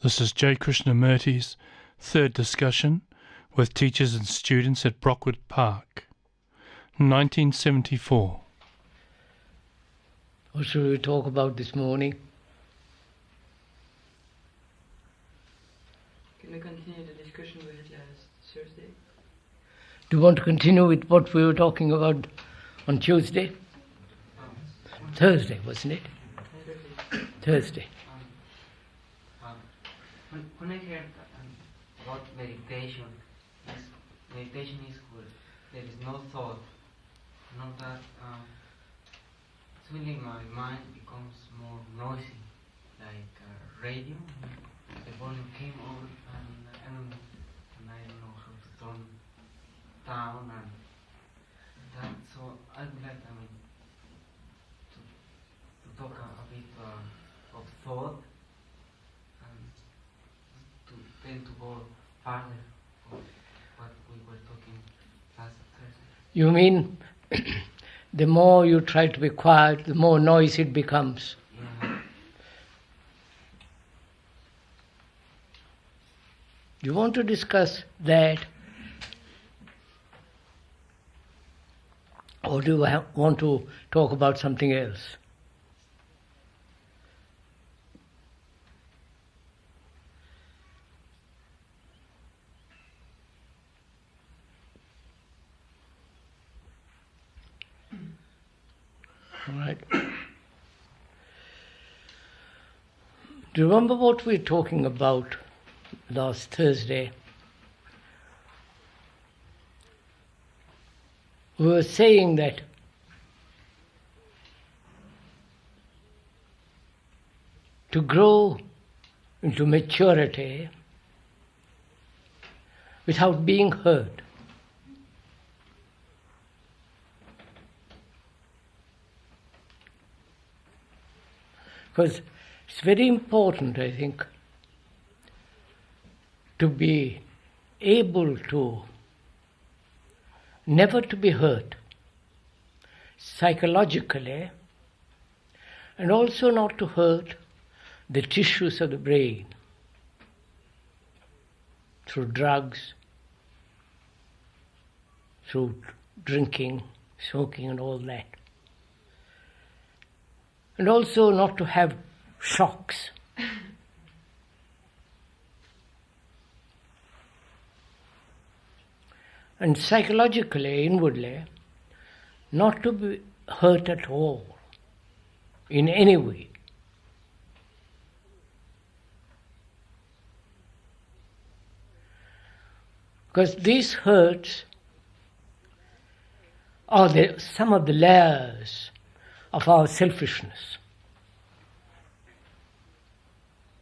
This is J. Krishnamurti's third discussion with teachers and students at Brockwood Park, 1974. What should we talk about this morning? Can we continue the discussion we had last Thursday? Do you want to continue with what we were talking about on Tuesday? Thursday, wasn't it? Thursday. When I heard about meditation is good. There is no thought. Not that suddenly my mind becomes more noisy, like radio. The volume came on, and I don't know how to turn down and that. So I would like, to talk a bit of thought and to tend to go farther of what we were talking last Thursday. You mean the more you try to be quiet, the more noise it becomes? Yeah. Do you want to discuss that? Or do you want to talk about something else? All right. Do you remember what we were talking about last Thursday? We were saying that to grow into maturity without being hurt, because it's very important, I think, to be able to never to be hurt psychologically, and also not to hurt the tissues of the brain through drugs, through drinking, smoking and all that. And also not to have shocks. And psychologically, inwardly, not to be hurt at all, in any way. Because these hurts are some of the layers of our selfishness.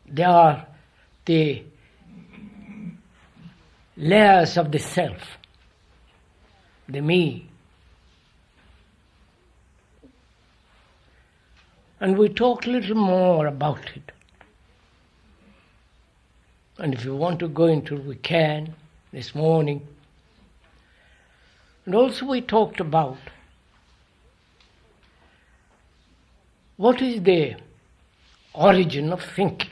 They are the layers of the self, the me. And we talk a little more about it. And if you want to go into it, we can, this morning. And also we talked about what is the origin of thinking.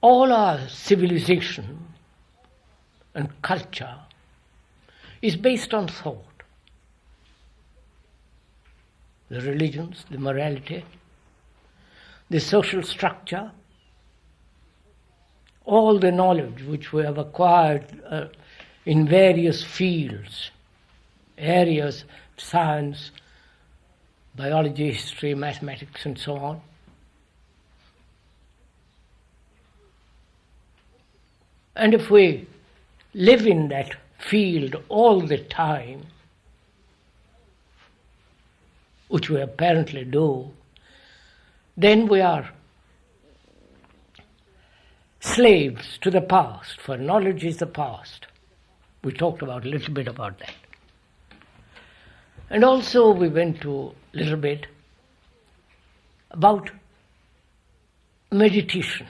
All our civilization and culture is based on thought. The religions, the morality, the social structure, all the knowledge which we have acquired in various fields, areas, science, biology, history, mathematics, and so on. And if we live in that field all the time, which we apparently do, then we are slaves to the past, for knowledge is the past. We talked about a little bit about that. And also we went to a little bit about meditation.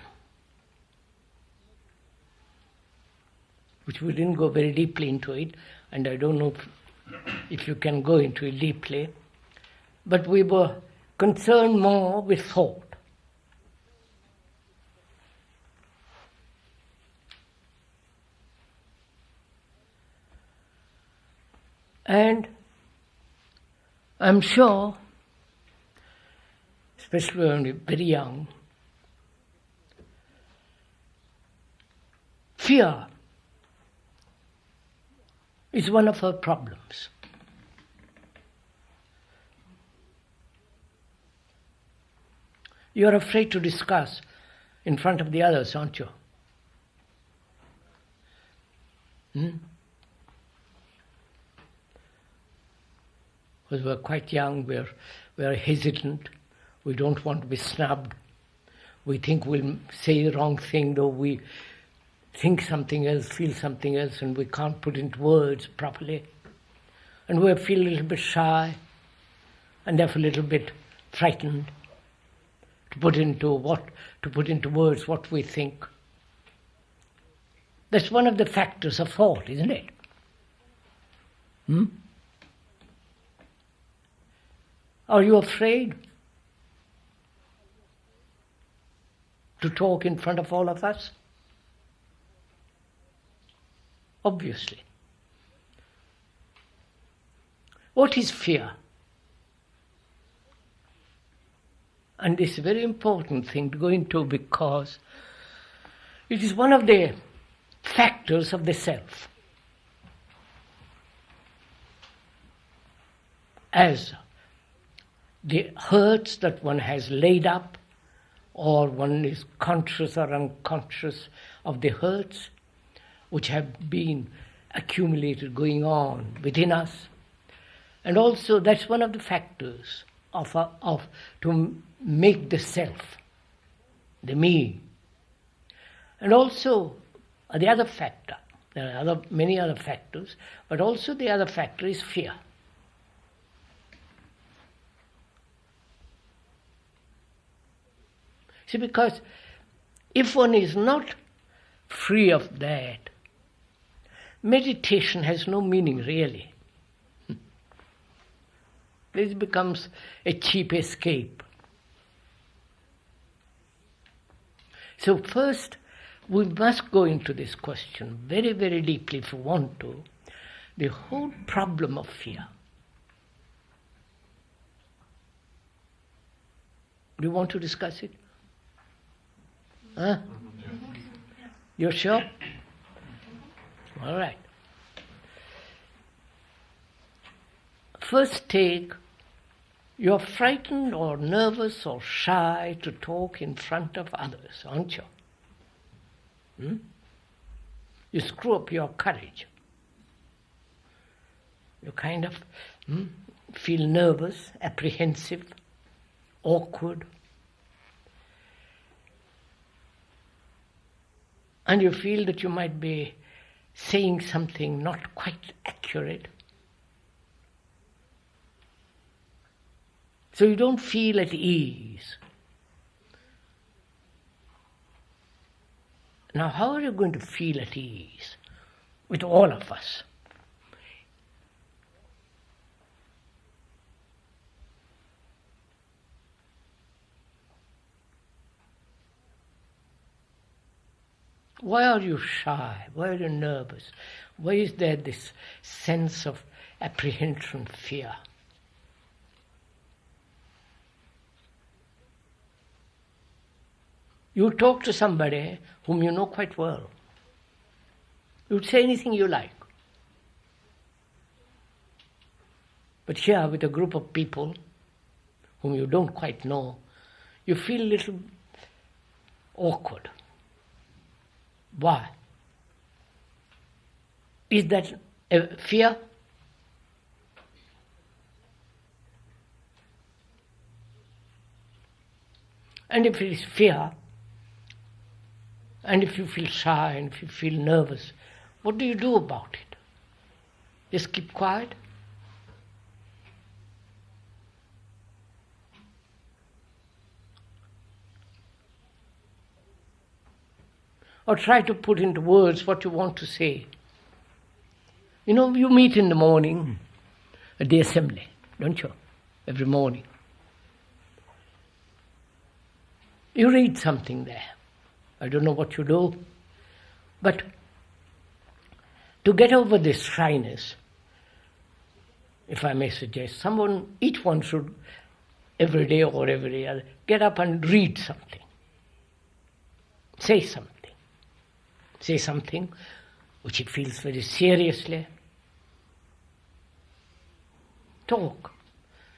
which we didn't go very deeply into it, and I don't know if you can go into it deeply, but we were concerned more with thought. And I'm sure, especially when we're very young, fear is one of our problems. You're afraid to discuss in front of the others, aren't you? Because we're quite young, we're hesitant, we don't want to be snubbed, we think we'll say the wrong thing, though we think something else, feel something else, and we can't put into words properly. And we feel a little bit shy, and therefore a little bit frightened to put into words what we think. That's one of the factors of thought, isn't it? Are you afraid to talk in front of all of us? Obviously. What is fear? And this is a very important thing to go into because it is one of the factors of the self. As the hurts that one has laid up, or one is conscious or unconscious of the hurts which have been accumulated, going on within us. And also that's one of the factors of to make the self, the me. And also the other factor, there are many other factors, but also the other factor is fear. See, because if one is not free of that, meditation has no meaning really. This becomes a cheap escape. So first, we must go into this question very, very deeply if we want to, the whole problem of fear. Do you want to discuss it? Huh? You're sure? All right. First take, you're frightened or nervous or shy to talk in front of others, aren't you? You screw up your courage. You kind of feel nervous, apprehensive, awkward. And you feel that you might be saying something not quite accurate. So you don't feel at ease. Now, how are you going to feel at ease with all of us? Why are you shy? Why are you nervous? Why is there this sense of apprehension, fear? You talk to somebody whom you know quite well. You'd say anything you like. But here, with a group of people whom you don't quite know, you feel a little awkward. Why? Is that a fear? And if it is fear, and if you feel shy and if you feel nervous, what do you do about it? Just keep quiet? or try to put into words what you want to say. You know, you meet in the morning at the assembly, don't you? Every morning. You read something there. I don't know what you do, but to get over this shyness, if I may suggest, each one should, every day or every day, get up and read something. Say something. Say something which he feels very seriously. Talk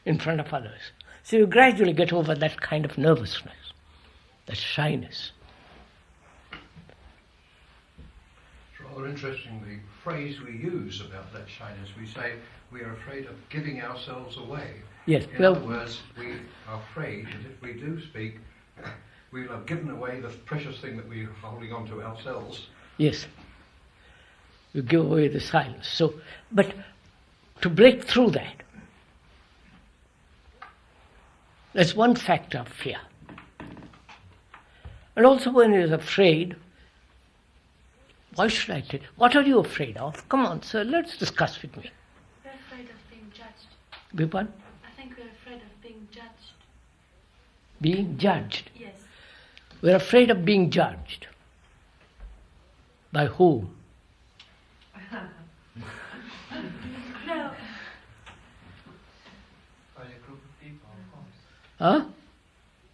in front of others. So you gradually get over that kind of nervousness, that shyness. It's rather interesting, the phrase we use about that shyness. We say we are afraid of giving ourselves away. Yes. In other words, we are afraid that if we do speak, we will have given away the precious thing that we're holding on to ourselves. Yes. You give away the silence. So, but to break through that, that's one factor of fear. And also when he is afraid, why should I take? What are you afraid of? Come on, sir, let's discuss with me. We're afraid of being judged. Be what? I think we're afraid of being judged. Being judged. Yes. We're afraid of being judged. By whom? No. By a group of people, of course. Huh?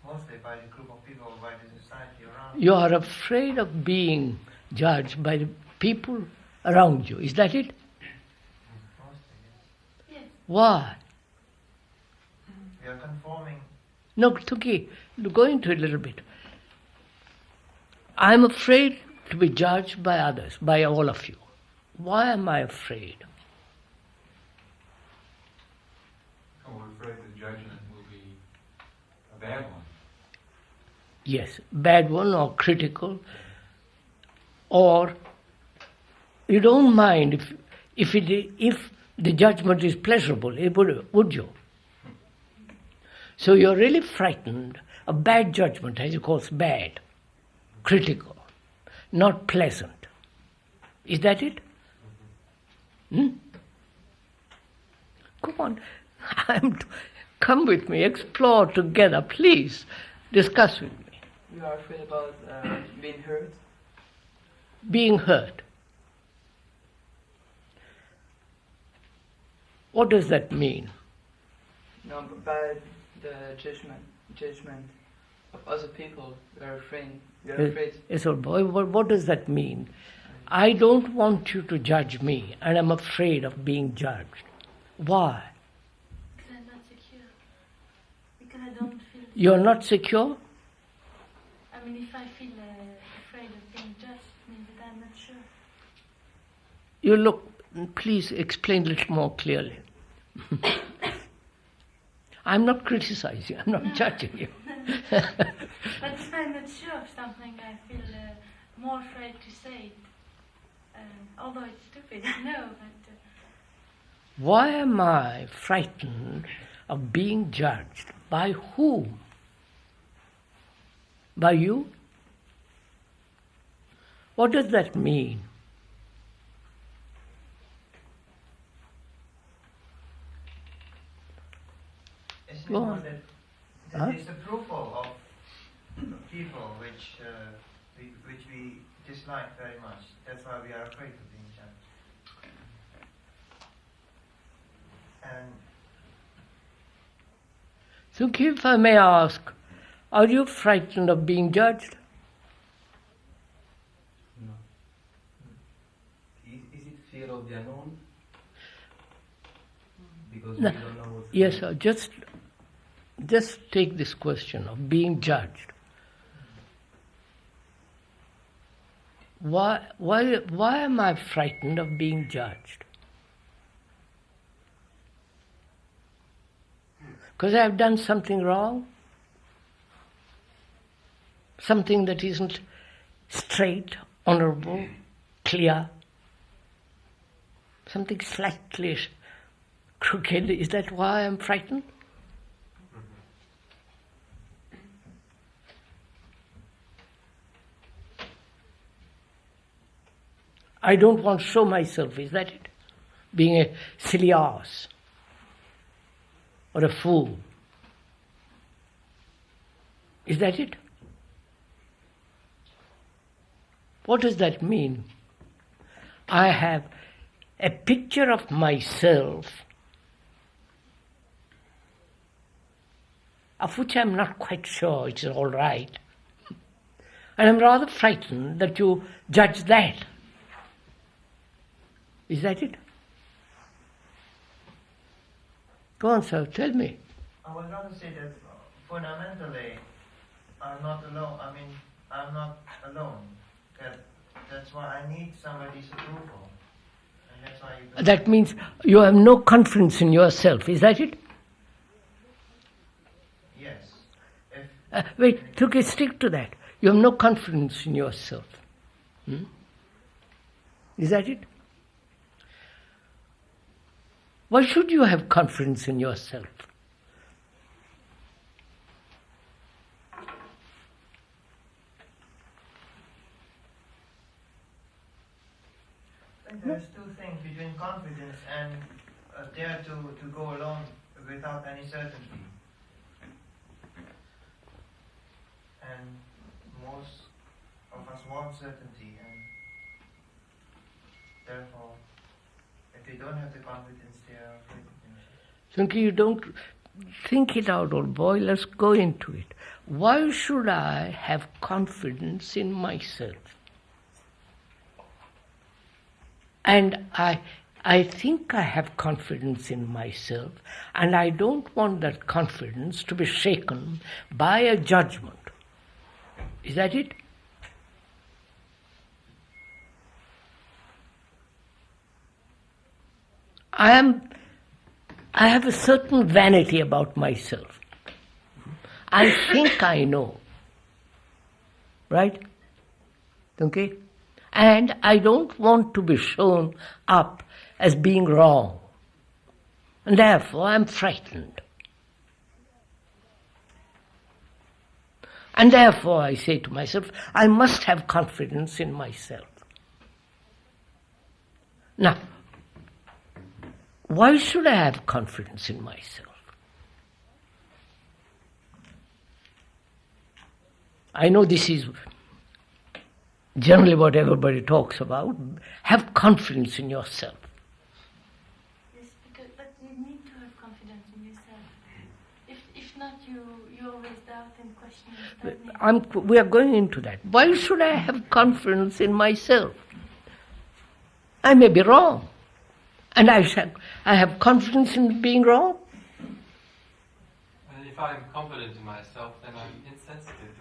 Mostly by a group of people, by the society around. You are afraid of being judged by the people around you. Is that it? Mostly, yes. Yes. Why? We are conforming. No, Tuki, go into it a little bit. I'm afraid to be judged by others, by all of you. Why am I afraid? Oh, we're afraid the judgment will be a bad one. Yes, bad one or critical. Or you don't mind if the judgment is pleasurable, would you? So you're really frightened of bad judgment, as you call it, bad, critical, not pleasant. Is that it? Come on, come with me, explore together, please. Discuss with me. You are afraid about being hurt? Being hurt. What does that mean? No, by the judgment of other people. You're afraid. Yes, old boy, what does that mean? I don't want you to judge me, and I'm afraid of being judged. Why? Because I'm not secure. Because I don't feel... You're not secure? I mean, if I feel afraid of being judged, it means that I'm not sure. You look, please explain a little more clearly. I'm not criticizing, I'm not judging you. But if I'm not sure of something, I feel more afraid to say it. Although it's stupid, I know, but... Why am I frightened of being judged? By whom? By you? What does that mean? Isn't Go it on. that Huh? it's approval of people which we dislike very much. That's why we are afraid of being judged. And So if I may ask, are you frightened of being judged? No. Is it fear of the unknown? Because No. we don't know what's Yes, coming. sir. Just take this question of being judged. Why am I frightened of being judged? Because I have done something wrong? Something that isn't straight, honorable, clear? Something slightly crooked? Is that why I'm frightened? I don't want to show myself, is that it? Being a silly ass or a fool. Is that it? What does that mean? I have a picture of myself of which I'm not quite sure it's all right. And I'm rather frightened that you judge that. Is that it? Go on, sir, tell me. I was going to say that fundamentally, I'm not alone. I mean, I'm not alone. That's why I need somebody's approval. And that's why you That means you have no confidence in yourself. Is that it? Yes. If Wait, okay, stick to that. You have no confidence in yourself. Is that it? Why should you have confidence in yourself? I think there's two things between confidence and dare to go along without any certainty. And most of us want certainty, and therefore, if they don't have the confidence, they are afraid of themselves. Simply you don't think it out, old boy. Let's go into it. Why should I have confidence in myself? And I think I have confidence in myself, and I don't want that confidence to be shaken by a judgment. Is that it? I have a certain vanity about myself. I think I know. Right? Okay? And I don't want to be shown up as being wrong. And therefore I'm frightened. And therefore I say to myself, I must have confidence in myself. Now, why should I have confidence in myself? I know this is generally what everybody talks about. Have confidence in yourself. Yes, but you need to have confidence in yourself. If not, you always doubt and question and stagnate. We are going into that. Why should I have confidence in myself? I may be wrong. And I have confidence in being wrong. And if I'm confident in myself, then I'm insensitive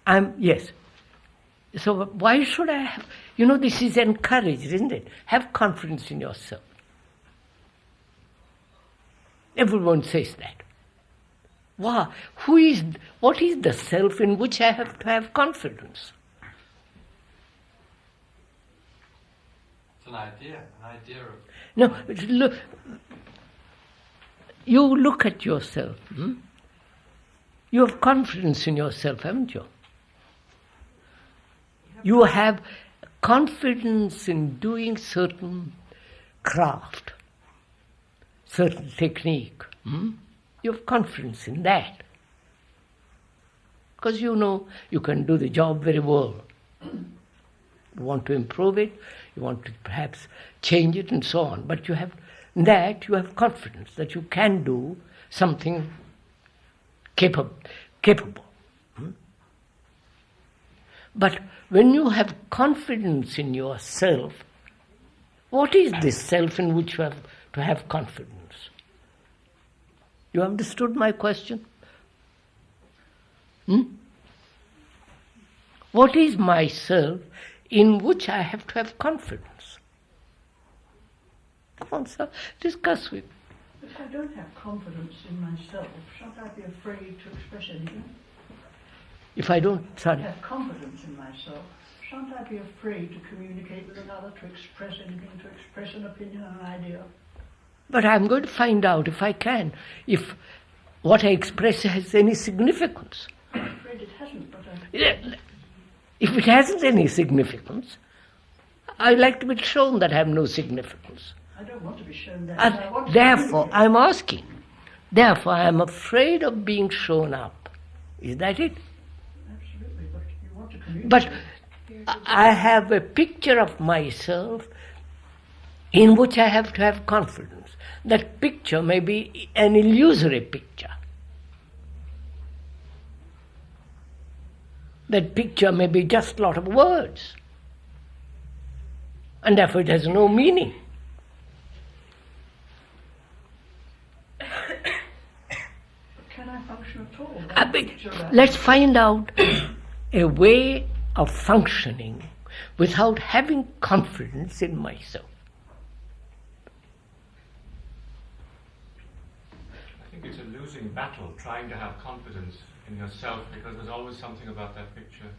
to others. Yes. So why should I have... this is encouraged, isn't it? Have confidence in yourself. Everyone says that. Wow. What is the self in which I have to have confidence? It's an idea of... No, look. You look at yourself. You have confidence in yourself, haven't you? You have confidence in doing certain craft, certain technique. You have confidence in that. Because you know you can do the job very well. You want to improve it, you want to perhaps change it and so on. But you have confidence that you can do something capable. But when you have confidence in yourself, what is this self in which you have to have confidence? You understood my question? What is myself in which I have to have confidence? Come on, sir, discuss with me. If I don't have confidence in myself, shan't I be afraid to express anything? If I don't, have confidence in myself, shan't I be afraid to communicate with another, to express anything, to express an opinion, an idea? But I'm going to find out if I can, if what I express has any significance. I'm afraid it hasn't, but If it hasn't any significance, I like to be shown that I have no significance. I don't want to be shown that. I want to Therefore, I'm asking. Therefore, I'm afraid of being shown up. Is that it? Absolutely, but you want to communicate. But I have a picture of myself in which I have to have confidence. That picture may be an illusory picture. That picture may be just a lot of words. And therefore it has no meaning. Can I function at all? Let's find out a way of functioning without having confidence in myself. I think it's a losing battle trying to have confidence in yourself, because there's always something about that picture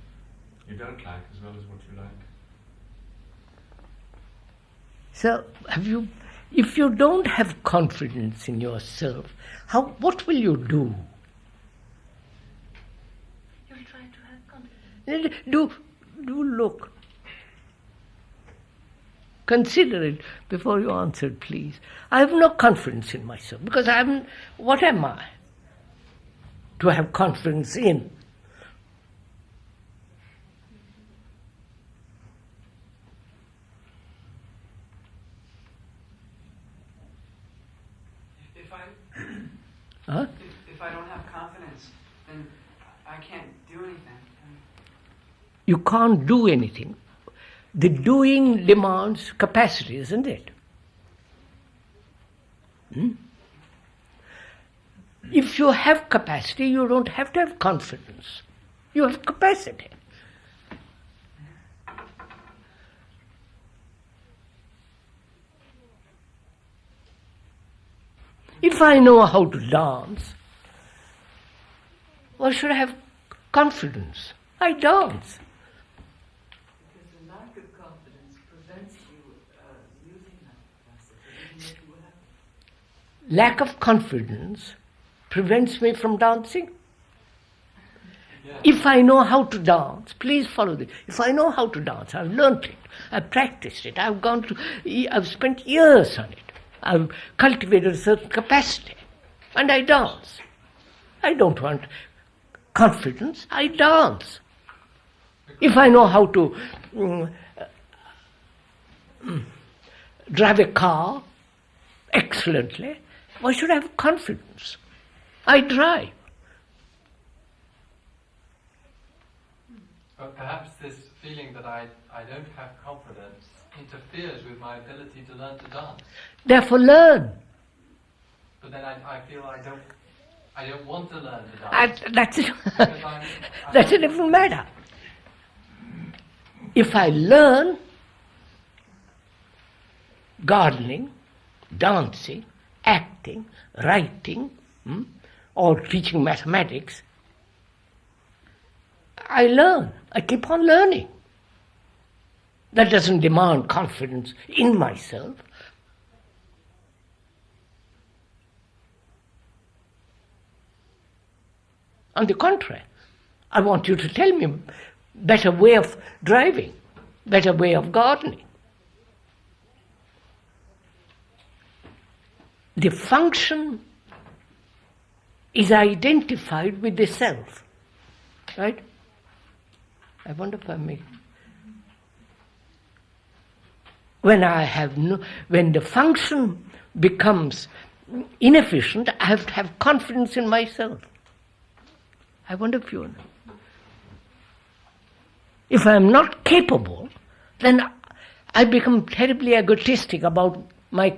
you don't like as well as what you like. So, if you don't have confidence in yourself, what will you do? You'll try to have confidence. Do look. Consider it before you answer, please. I have no confidence in myself because what am I to have confidence in? If I don't have confidence, then I can't do anything. You can't do anything. The doing demands capacity, isn't it? If you have capacity, you don't have to have confidence. You have capacity. If I know how to dance, why should I have confidence? I dance. Because the lack of confidence prevents you using that capacity. Lack of confidence prevents me from dancing. Yeah. If I know how to dance, please follow this. If I know how to dance, I've learnt it, I've practiced it, I've spent years on it. I've cultivated a certain capacity, and I dance. I don't want confidence, I dance. If I know how to drive a car excellently, why should I have confidence? I drive. But perhaps this feeling that I don't have confidence interferes with my ability to learn to dance. Therefore learn. But then I feel I don't want to learn to dance. That's a different matter. If I learn gardening, dancing, acting, writing, or teaching mathematics, I learn. I keep on learning. That doesn't demand confidence in myself. On the contrary, I want you to tell me better way of driving, better way of gardening. The function is identified with the self, right? I wonder if I make. When the function becomes inefficient, I have to have confidence in myself. I wonder if you know. If I am not capable, then I become terribly egotistic about my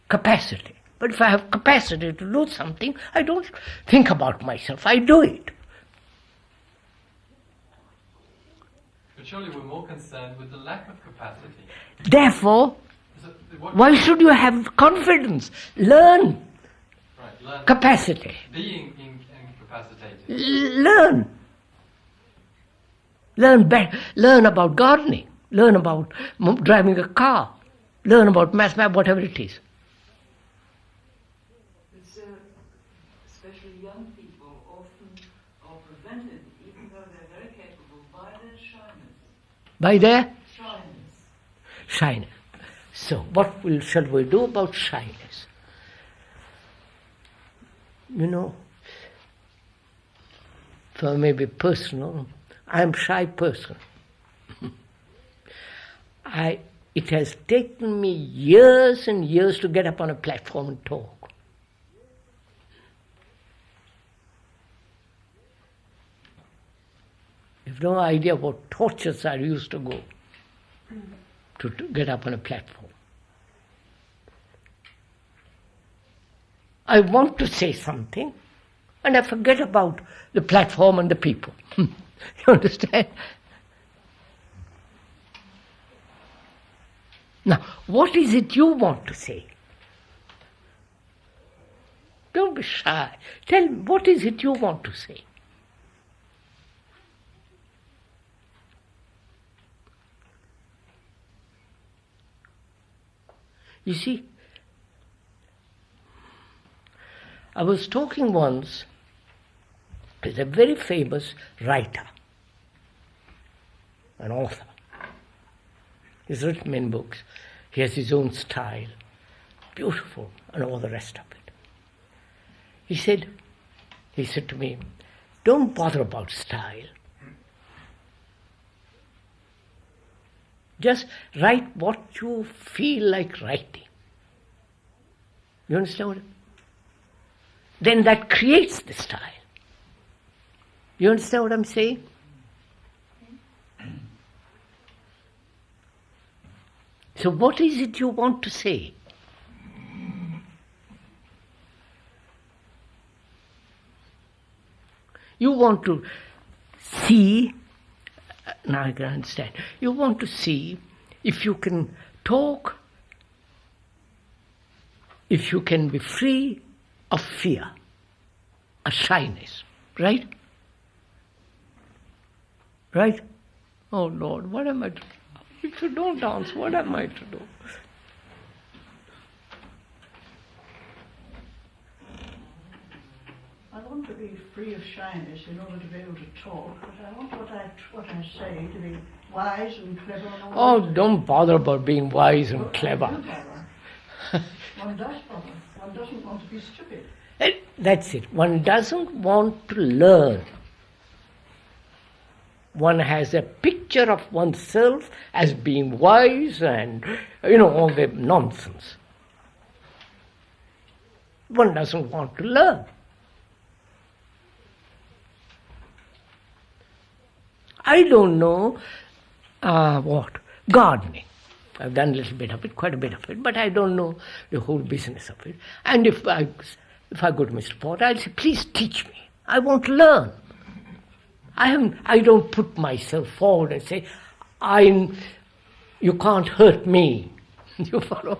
capacity. But if I have capacity to do something, I don't think about myself, I do it. But surely we're more concerned with the lack of capacity. Therefore, why should you have confidence? Learn capacity. Being incapacitated. Learn. Learn about gardening. Learn about driving a car. Learn about mathematics, whatever it is. Especially young people often are prevented, even though they're very capable, by their shyness. By their? Shyness. Shyness. So, what shall we do about shyness? You know, for maybe personal, I am a shy person. It has taken me years and years to get up on a platform and talk. You have no idea what tortures I used to go to get up on a platform. I want to say something, and I forget about the platform and the people. You understand? Now, what is it you want to say? Don't be shy. Tell me, what is it you want to say? You see, I was talking once with a very famous writer, an author. He's written many books. He has his own style, beautiful, and all the rest of it. He said to me, don't bother about style. Just write what you feel like writing. You understand what? Then that creates the style. You understand what I'm saying? So what is it you want to say? You want to see, now I can understand, you want to see if you can talk, if you can be free of fear, of shyness, right? Right? Oh Lord, what am I to do? If you don't dance, what am I to do? I want to be free of shyness in order to be able to talk, but I want what I say to be wise and clever and all that. Oh, don't bother about being wise and Well, clever. I do bother. One does bother. One doesn't want to be stupid. That's it. One doesn't want to learn. One has a picture of oneself as being wise and, all the nonsense. One doesn't want to learn. I don't know gardening. I've done a little bit of it, quite a bit of it, but I don't know the whole business of it. And if I go to Mr. Porter, I'll say, please teach me. I want to learn. I don't put myself forward and say, you can't hurt me. You follow?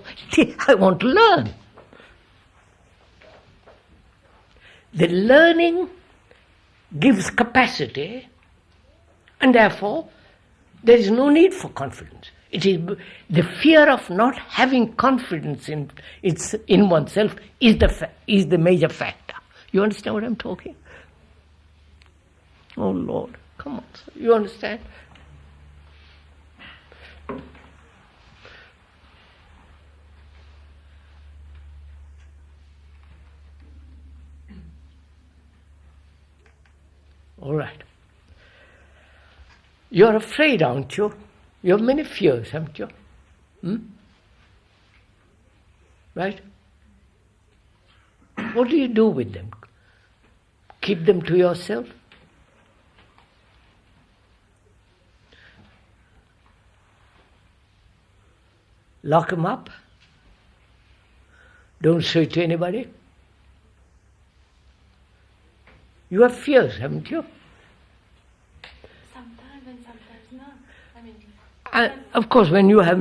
I want to learn. The learning gives capacity, and therefore there is no need for confidence. It is the fear of not having confidence in oneself is the major factor. You understand what I'm talking? Oh Lord, come on, sir. You understand? All right. You're afraid, aren't you? You have many fears, haven't you? Right? What do you do with them? Keep them to yourself? Lock them up? Don't say it to anybody? You have fears, haven't you? Sometimes and sometimes not. Of course, when you have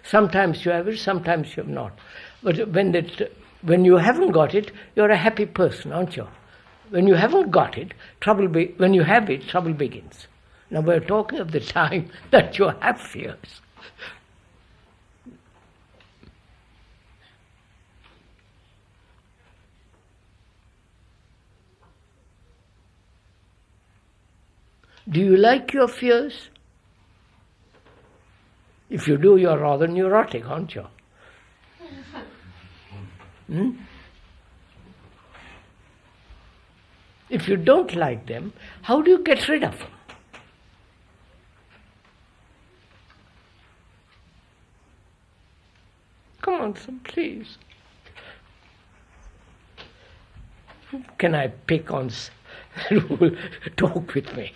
sometimes you have it, sometimes you have not. But when you haven't got it, you're a happy person, aren't you? When you haven't got it, when you have it, trouble begins. Now we're talking of the time that you have fears. Do you like your fears? If you do, you're rather neurotic, aren't you? If you don't like them, how do you get rid of them? Come on, son, please. Can I pick on who will talk with me?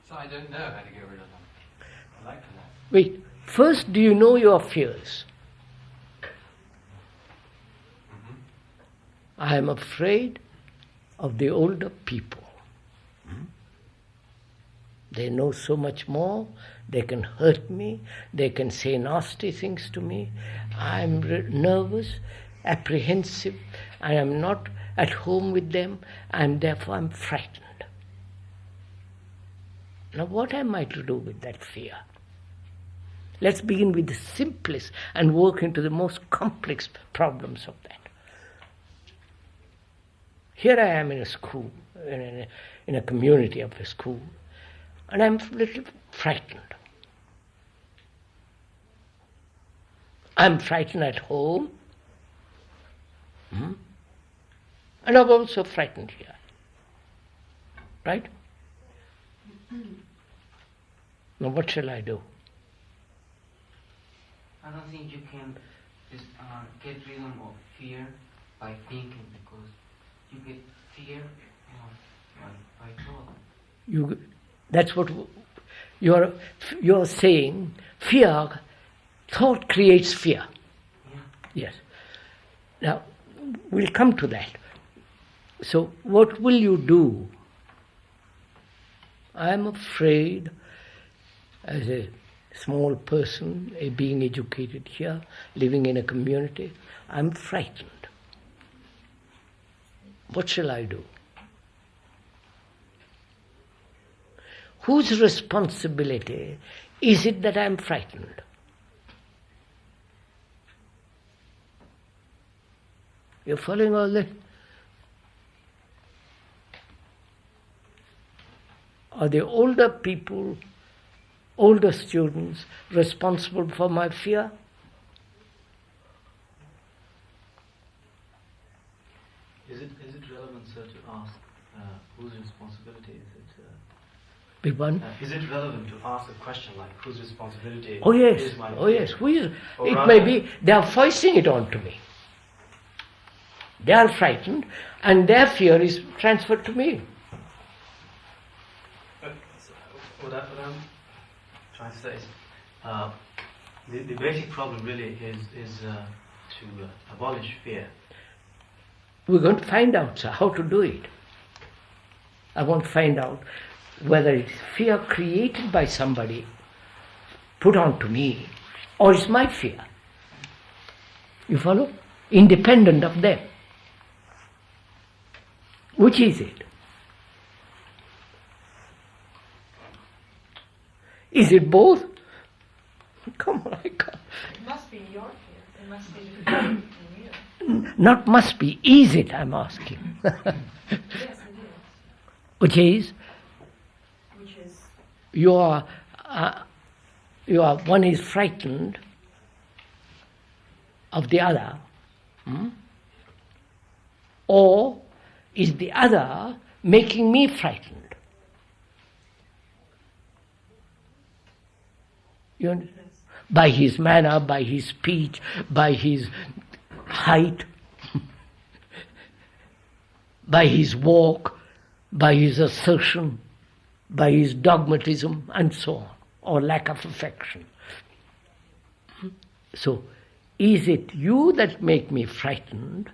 So I don't know how to get rid of them. I like to know. Wait, first, do you know your fears? I am afraid of the older people. They know so much more, they can hurt me, they can say nasty things to me. I am nervous, apprehensive, I am not at home with them, and therefore I'm frightened. Now what am I to do with that fear? Let's begin with the simplest and work into the most complex problems of that. Here I am in a school, in a community of a school, and I'm a little frightened. I'm frightened at home, and I'm also frightened here. Right? Now what shall I do? I don't think you can just get rid of fear by thinking, because you get fear by thought. That's what you're saying. Fear, thought creates fear. Yeah. Yes. Now, we'll come to that. So, what will you do? I'm afraid, as a small person, being educated here, living in a community, I'm frightened. What shall I do? Whose responsibility is it that I'm frightened? You're following all this? Are the older people, older students, responsible for my fear? Is it relevant, sir, to ask whose responsibility is it? Big one? Is it relevant to ask a question like whose responsibility Oh yes, is my oh yes. Who is? Or It rather- may be they are foisting it onto me. They are frightened, and their fear is transferred to me. What I'm trying to say is the basic problem really is to abolish fear. We're going to find out, sir, how to do it. I want to find out whether it's fear created by somebody, put onto me, or it's my fear. You follow? Independent of them. Which is it? Is it both? Come on, I can't. It must be your fear. It must be from you. Not must be, is it, I'm asking. Yes, it is. Which is? Which is? You are, one is frightened of the other, or is the other making me frightened? You understand? By his manner, by his speech, by his height, by his walk, by his assertion, by his dogmatism, and so on, or lack of affection. So, is it you that make me frightened,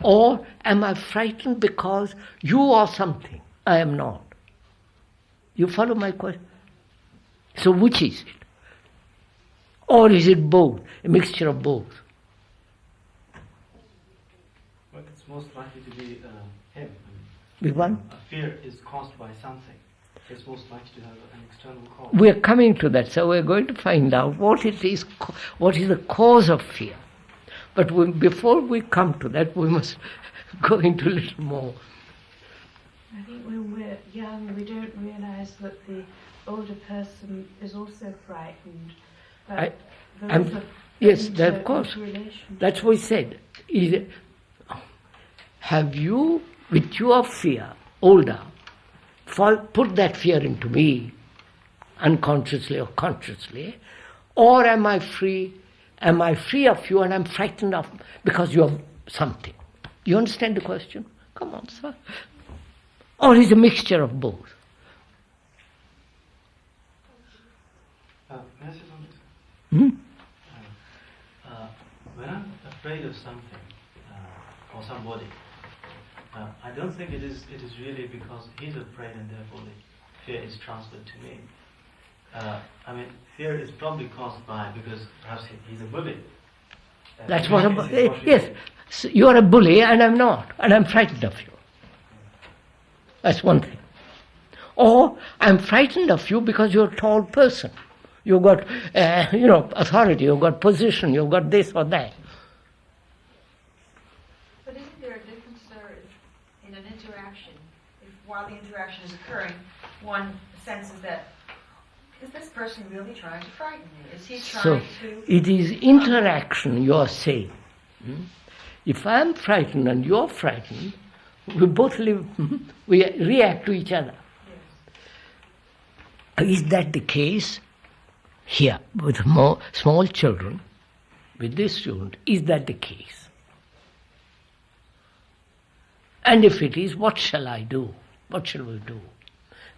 or am I frightened because you are something I am not? You follow my question? So which is it? Or is it both, a mixture of both? Well, it's most likely to be him. Which one? A fear is caused by something. It's most likely to have an external cause. We are coming to that, so we are going to find out what it is, what is the cause of fear. But before we come to that, we must go into a little more I think when we're young, we don't realise that the older person is also frightened. But yes, of course. That's what he said. Have you, with your fear, older, put that fear into me, unconsciously or consciously, or am I free? Am I free of you and I'm frightened of because you have something? You understand the question? Come on, sir. Or is a mixture of both? May I say something? When I'm afraid of something or somebody, I don't think it is really because he's afraid and therefore the fear is transferred to me. Fear is probably caused because perhaps he's a bully. That's what yes. So you are a bully and I'm not, and I'm frightened of you. That's one thing. Or I'm frightened of you because you're a tall person. You've got, authority, you've got position, you've got this or that. But isn't there a difference there in an interaction? If while the interaction is occurring, one senses that, is this person really trying to frighten me? Is he trying to... It is interaction you're saying. If I'm frightened and you're frightened, we both we react to each other. Yes. Is that the case here with small children, with this student? Is that the case? And if it is, what shall I do? What shall we do?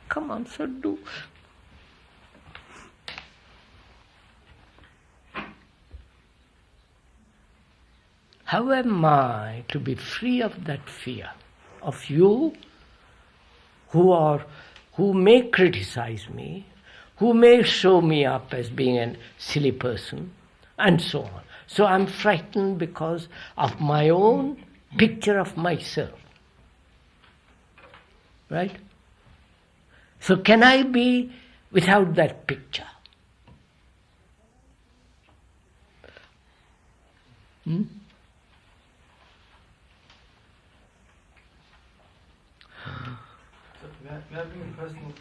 Come on, sir, do. How am I to be free of that fear of you who may criticize me, who may show me up as being a silly person, and so on. So I'm frightened because of my own picture of myself. Right? So can I be without that picture? May I bring a personal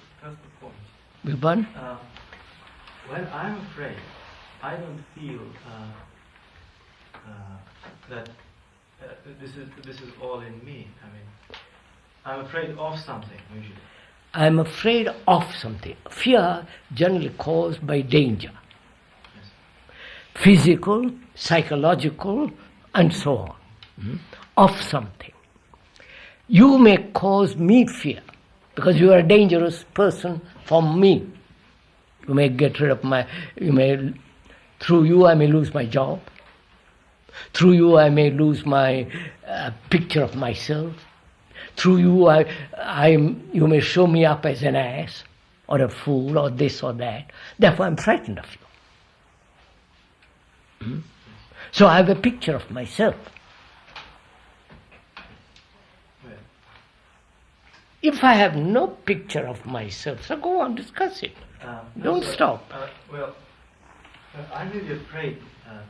point? Which one? When I'm afraid, I don't feel that this is all in me. I'm afraid of something usually. I'm afraid of something. Fear generally caused by danger. Yes. Physical, psychological, and so on. Of something. You may cause me fear because you are a dangerous person for me. You may get rid of through you I may lose my job. Through you I may lose my picture of myself. Through you you may show me up as an ass or a fool or this or that. Therefore I'm frightened of you. So I have a picture of myself. If I have no picture of myself, so go on, discuss it. Don't stop. I'm really afraid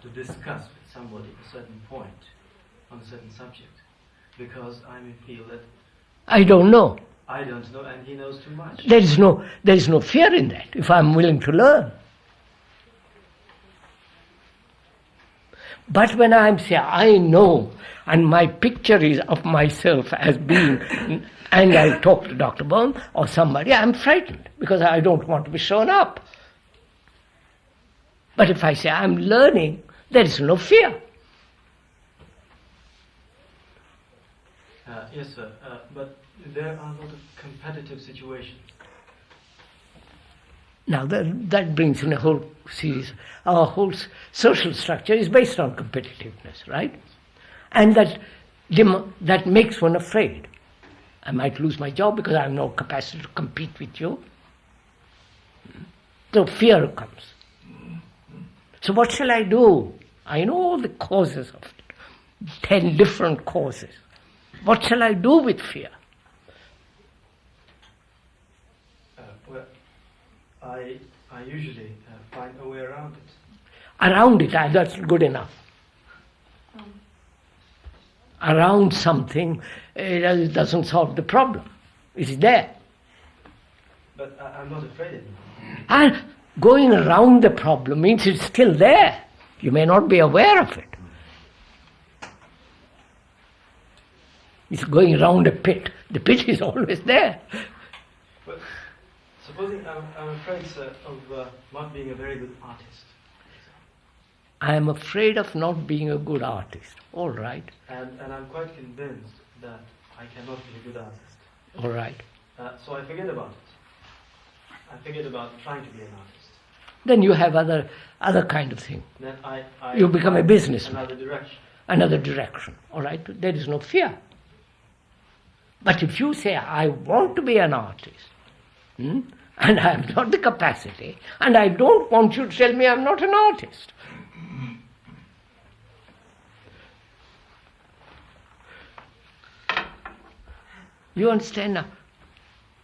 to discuss with somebody a certain point on a certain subject because I may feel that I don't know. I don't know and he knows too much. There is no fear in that if I'm willing to learn. But when I'm saying I know and my picture is of myself as being, and I talk to Dr. Byrne or somebody, I'm frightened because I don't want to be shown up. But if I say I'm learning, there is no fear. Yes, sir. But there are a lot of competitive situations. Now that brings in a whole series. Our whole social structure is based on competitiveness, right? And that makes one afraid. I might lose my job because I have no capacity to compete with you. So fear comes. So what shall I do? I know all the causes of it. 10 different causes. What shall I do with fear? I usually find a way around it. Around it, that's good enough. Around something, it doesn't solve the problem. It's there. But I'm not afraid anymore. And going around the problem means it's still there. You may not be aware of it. It's going around a pit. The pit is always there. But supposing I'm afraid, sir, of not being a very good artist. I am afraid of not being a good artist. All right. And I'm quite convinced that I cannot be a good artist. All right. So I forget about it. I forget about trying to be an artist. Then you have other kind of thing. Then I you become a businessman. Another direction. Another direction. All right. There is no fear. But if you say, I want to be an artist, and I have not the capacity, and I don't want you to tell me I'm not an artist. You understand now?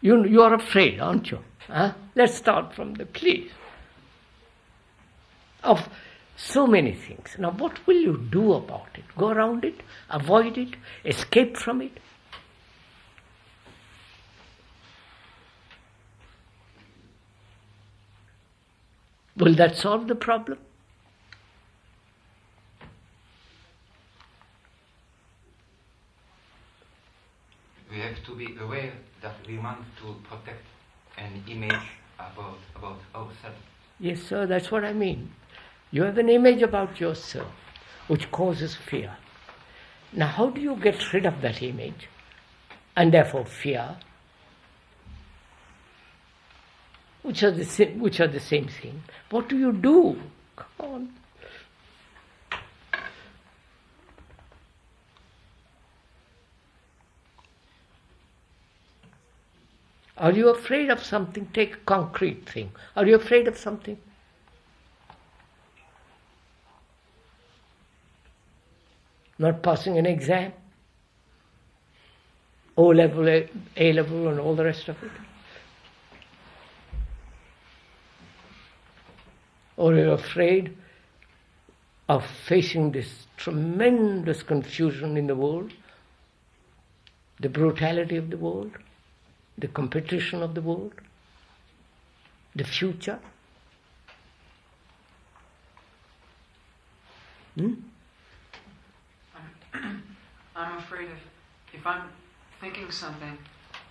You are afraid, aren't you? Huh? Let's start from the please. Of so many things. Now what will you do about it? Go around it? Avoid it? Escape from it? Will that solve the problem? We have to be aware that we want to protect an image about ourselves. Yes, sir, that's what I mean. You have an image about yourself which causes fear. Now, how do you get rid of that image and therefore fear, which are the same thing? What do you do? Come on. Are you afraid of something? Take a concrete thing. Are you afraid of something? Not passing an exam? O-level, A-level and all the rest of it? Or you're afraid of facing this tremendous confusion in the world, the brutality of the world, the competition of the world, the future? I'm afraid if I'm thinking something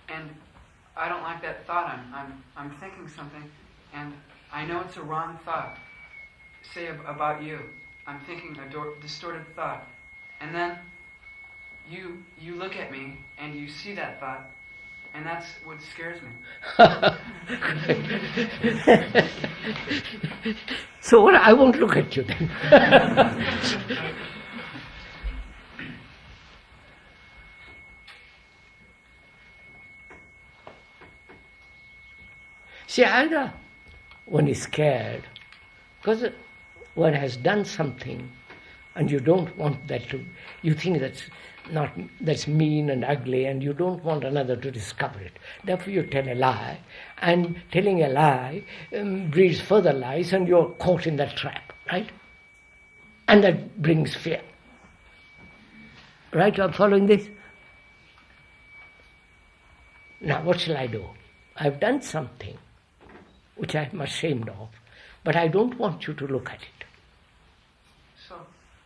and I don't like that thought, I'm thinking something and I know it's a wrong thought, say about you. I'm thinking a distorted thought. And then you look at me and you see that thought, and that's what scares me. So what? I won't look at you then. See, either one is scared because one has done something and you don't want that to, you think that's mean and ugly and you don't want another to discover it. Therefore you tell a lie, and telling a lie breeds further lies and you're caught in that trap, right? And that brings fear. Right, I'm following this? Now what shall I do? I've done something which I'm ashamed of, but I don't want you to look at it.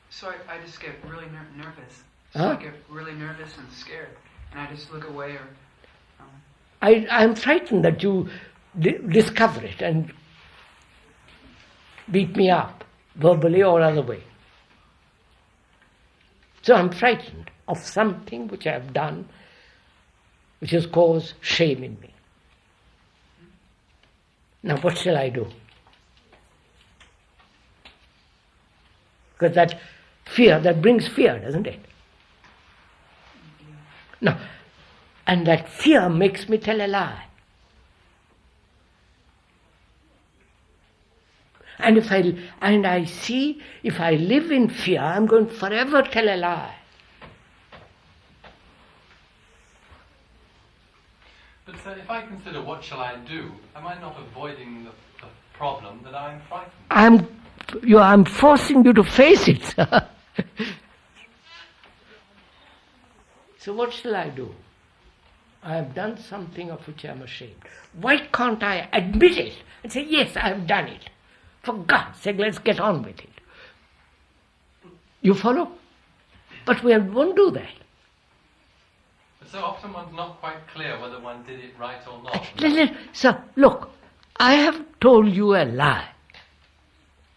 So I just get really nervous. Huh? I get really nervous and scared, and I just look away or... I'm frightened that you discover it and beat me up, verbally or other way. So I'm frightened of something which I have done, which has caused shame in me. Now what shall I do? Because that fear, that brings fear, doesn't it? No. And that fear makes me tell a lie. And I see if I live in fear, I'm going to forever tell a lie. But sir, if I consider what shall I do, am I not avoiding the problem that I'm frightened? I'm forcing you to face it, sir. So what shall I do? I have done something of which I am ashamed. Why can't I admit it and say, yes, I have done it? For God's sake, let's get on with it. You follow? But we won't do that. But so often one's not quite clear whether one did it right or not. So, look, I have told you a lie.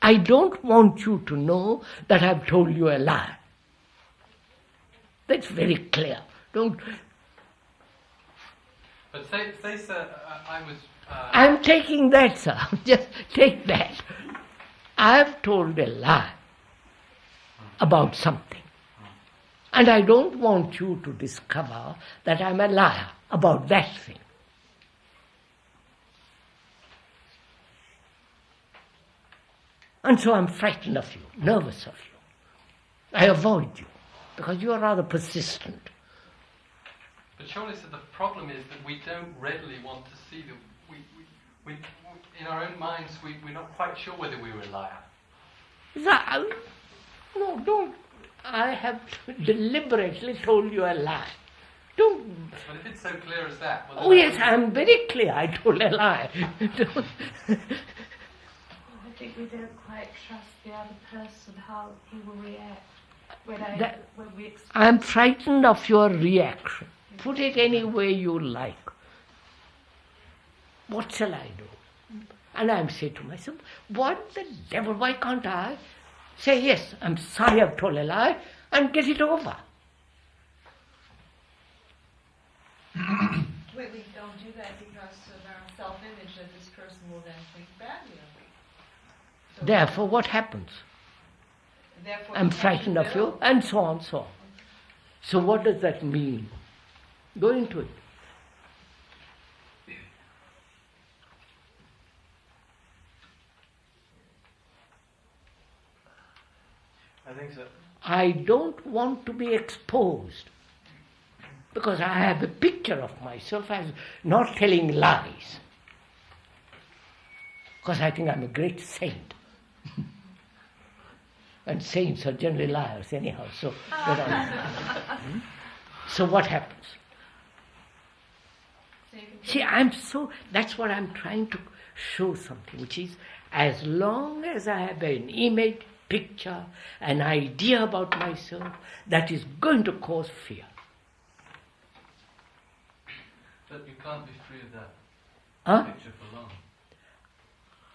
I don't want you to know that I've told you a lie. That's very clear. Don't. But say sir, I was... I'm taking that, sir. Just take that. I've told a lie about something. And I don't want you to discover that I'm a liar about that thing. And so I'm frightened of you, nervous of you. I avoid you, because you are rather persistent. But surely, sir, the problem is that we don't readily want to see that we in our own minds, we're not quite sure whether we were a liar. No, don't. I have deliberately told you a lie. Don't. But if it's so clear as that... Oh yes, I'm very clear I told a lie. I think we don't quite trust the other person, how he will react when we explain. I'm frightened of your reaction. Put it any way you like. What shall I do? And I'm saying to myself, what the devil, why can't I say, yes, I'm sorry I've told a lie, and get it over? We don't do that because of our self-image that this person will then think badly of me. So Therefore, what happens? Therefore, I'm frightened of you, and so on, so on. So what does that mean? Go into it. I think so. I don't want to be exposed, because I have a picture of myself as not telling lies, because I think I'm a great saint. And saints are generally liars anyhow, so so what happens? See, that's what I'm trying to show something, which is, as long as I have an image, picture, an idea about myself, that is going to cause fear. But you can't be free of that picture for long.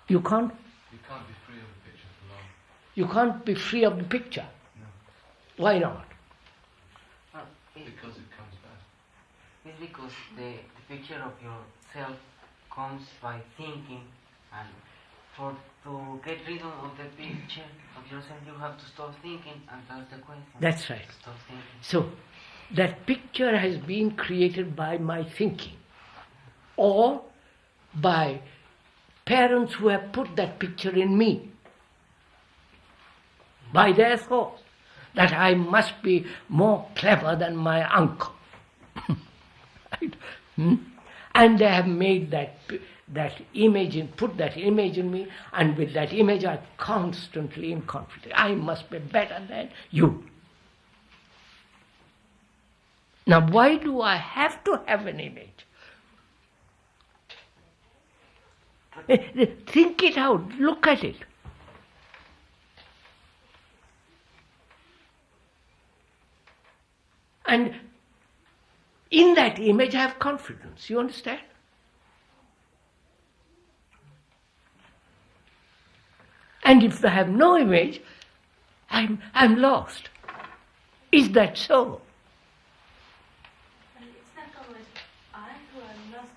You can't? You can't be free of the picture for long. You can't be free of the picture? No. Why not? Because it comes back. It's because the picture of yourself comes by thinking, and to get rid of the picture of yourself, you have to stop thinking, and that's the question. That's right. Stop thinking. So, that picture has been created by my thinking, or by parents who have put that picture in me, by their thoughts, that I must be more clever than my uncle. Right? And they have made that image, put that image in me, and with that image I'm constantly in conflict. I must be better than you. Now, why do I have to have an image? Think it out, look at it. And in that image I have confidence, you understand? And if I have no image, I'm lost. Is that so? It's not always I who am lost,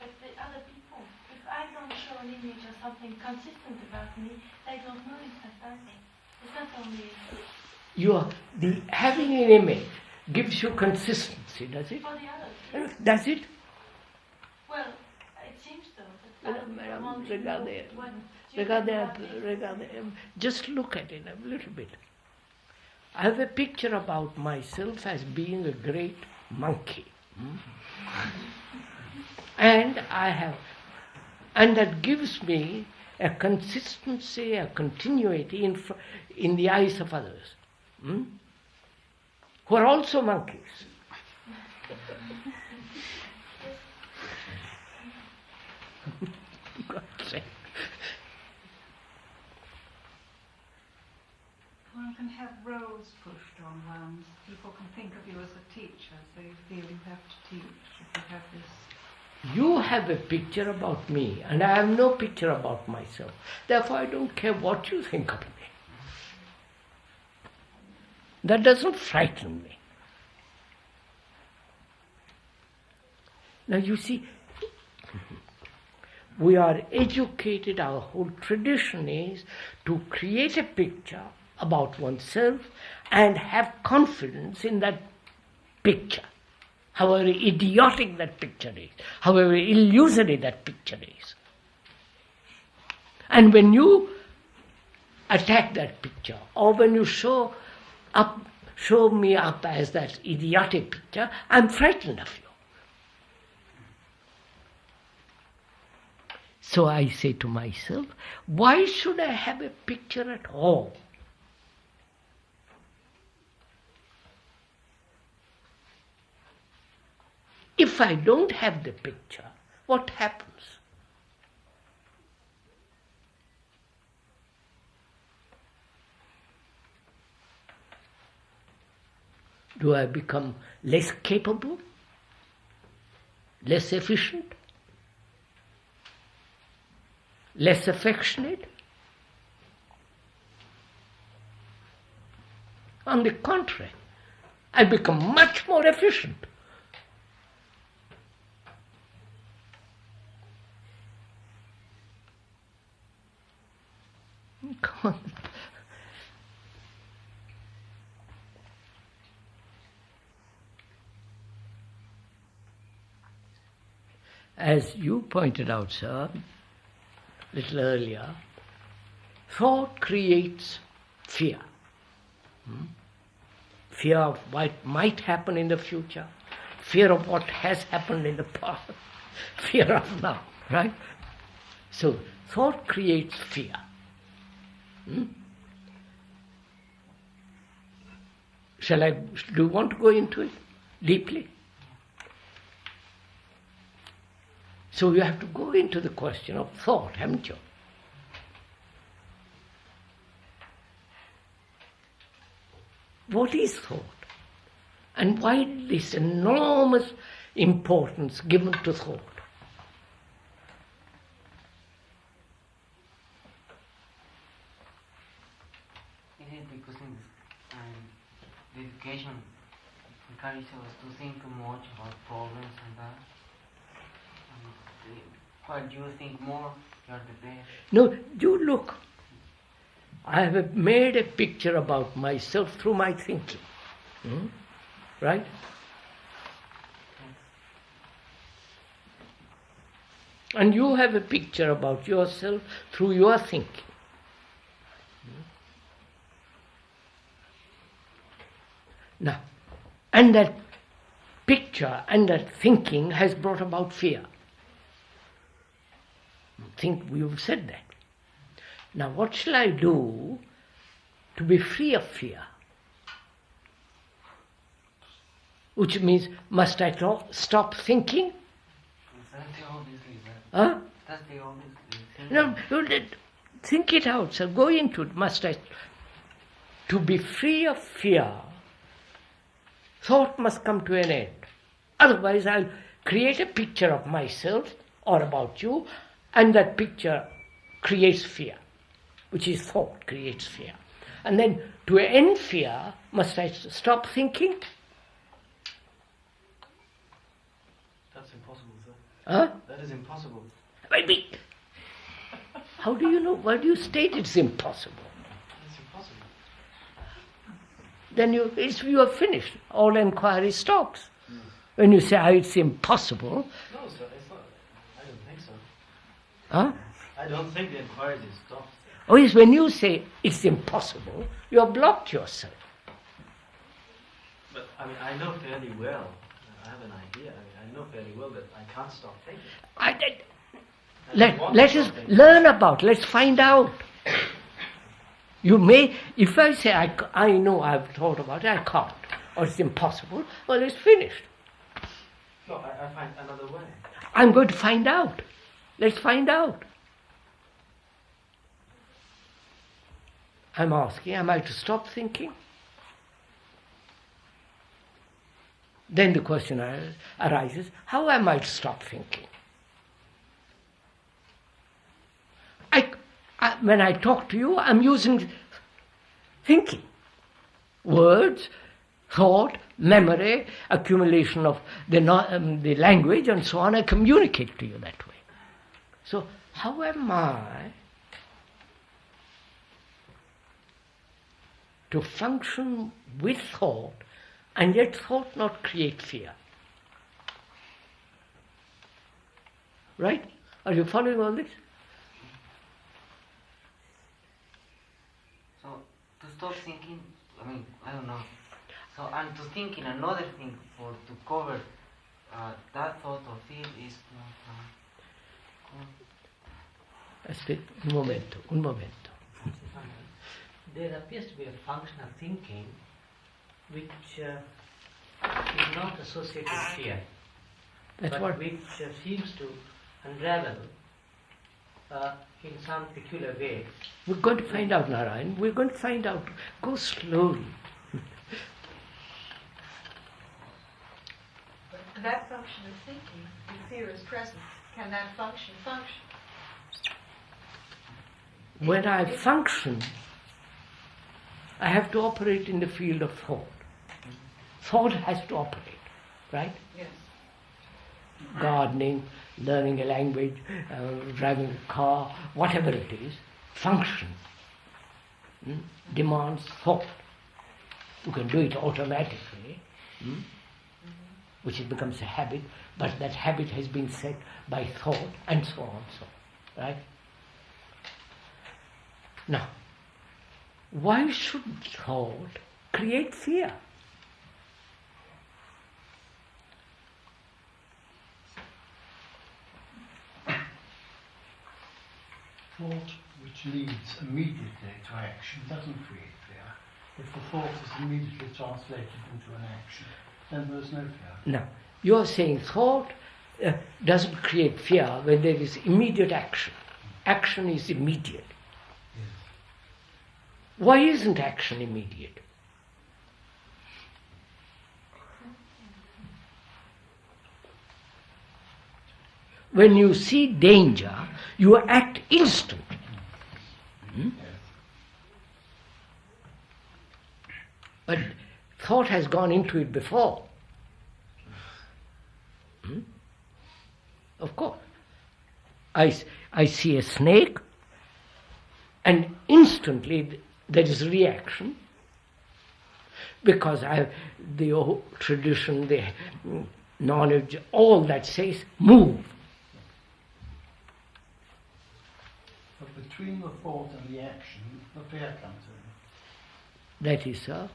but the other people. If I don't show an image or something consistent about me, they don't know it, don't they? It's not only... Having an image gives you consistency, does it? For the others. Does it? Well, it seems so. Just look at it a little bit. I have a picture about myself as being a great monkey. And that gives me a consistency, a continuity in the eyes of others, who are also monkeys. and people can think of you as a teacher, so you feel you have to teach if you have this. You have a picture about me, and I have no picture about myself. Therefore, I don't care what you think of me. That doesn't frighten me. Now, you see, we are educated, our whole tradition is to create a picture about oneself and have confidence in that picture, however idiotic that picture is, however illusory that picture is. And when you attack that picture, or when you show me up as that idiotic picture, I'm frightened of you. So I say to myself, why should I have a picture at all? If I don't have the picture, what happens? Do I become less capable? Less efficient? Less affectionate? On the contrary, I become much more efficient. Come on. As you pointed out, sir, a little earlier, thought creates fear. Fear of what might happen in the future, fear of what has happened in the past, fear of now, right? So thought creates fear. Do you want to go into it deeply? So you have to go into the question of thought, haven't you? What is thought? And why this enormous importance given to thought? Is it because the education encourages us to think much about problems and that? What do you think more? You're the best. No, you look. I have made a picture about myself through my thinking. Right? And you have a picture about yourself through your thinking. Now, and that picture and that thinking has brought about fear. I think we've said that. Now, what shall I do to be free of fear? Which means, must I stop thinking? That's the obvious reason. Huh? That's the obvious reason. No, think it out, sir. Go into it. Must I? To be free of fear, thought must come to an end. Otherwise, I'll create a picture of myself or about you, and that picture creates fear, which is thought creates fear. And then to end fear, must I stop thinking? That's impossible, sir. Huh? That is impossible. Maybe. How do you know? Why do you state it's impossible? It's impossible. Then you are finished. All inquiry stops. When you say, it's impossible. No, sir, it's not. I don't think so. Huh? I don't think the inquiry is stopped. Oh yes, when you say it's impossible, you have blocked yourself. But, I know fairly well. I have an idea. I know fairly well that I can't stop thinking. Let us learn about, let's find out. You may, if I say, I know I've thought about it, I can't, or it's impossible, well, it's finished. No, I find another way. I'm going to find out. Let's find out. I'm asking, am I to stop thinking? Then the question arises, how am I to stop thinking? When I talk to you, I'm using thinking. Words, thought, memory, accumulation of the language and so on, I communicate to you that way. So how am I to function with thought and yet thought not create fear? Right? Are you following all this? So, to stop thinking, I don't know. So, and to think in another thing to cover that thought or feel is Aspetta, un momento. There appears to be a function of thinking which is not associated with fear, which seems to unravel in some peculiar way. We're going to find out, Narayan. We're going to find out. Go slowly. But that function of thinking, if fear is present, can that function function? When I function, I have to operate in the field of thought. Thought has to operate, right? Yes. Gardening, learning a language, driving a car, whatever it is, function demands thought. You can do it automatically, which becomes a habit, but that habit has been set by thought and so on, right? Now, why should thought create fear? Thought which leads immediately to action doesn't create fear. If the thought is immediately translated into an action, then there's no fear. Now, you're saying thought doesn't create fear when there is immediate action. Action is immediate. Yes. Why isn't action immediate? When you see danger, you act instantly. But thought has gone into it before. Of course. I see a snake, and instantly there is reaction, because I have the old tradition, the knowledge, all that says move. But between the thought and the action, the fear comes in. That is so.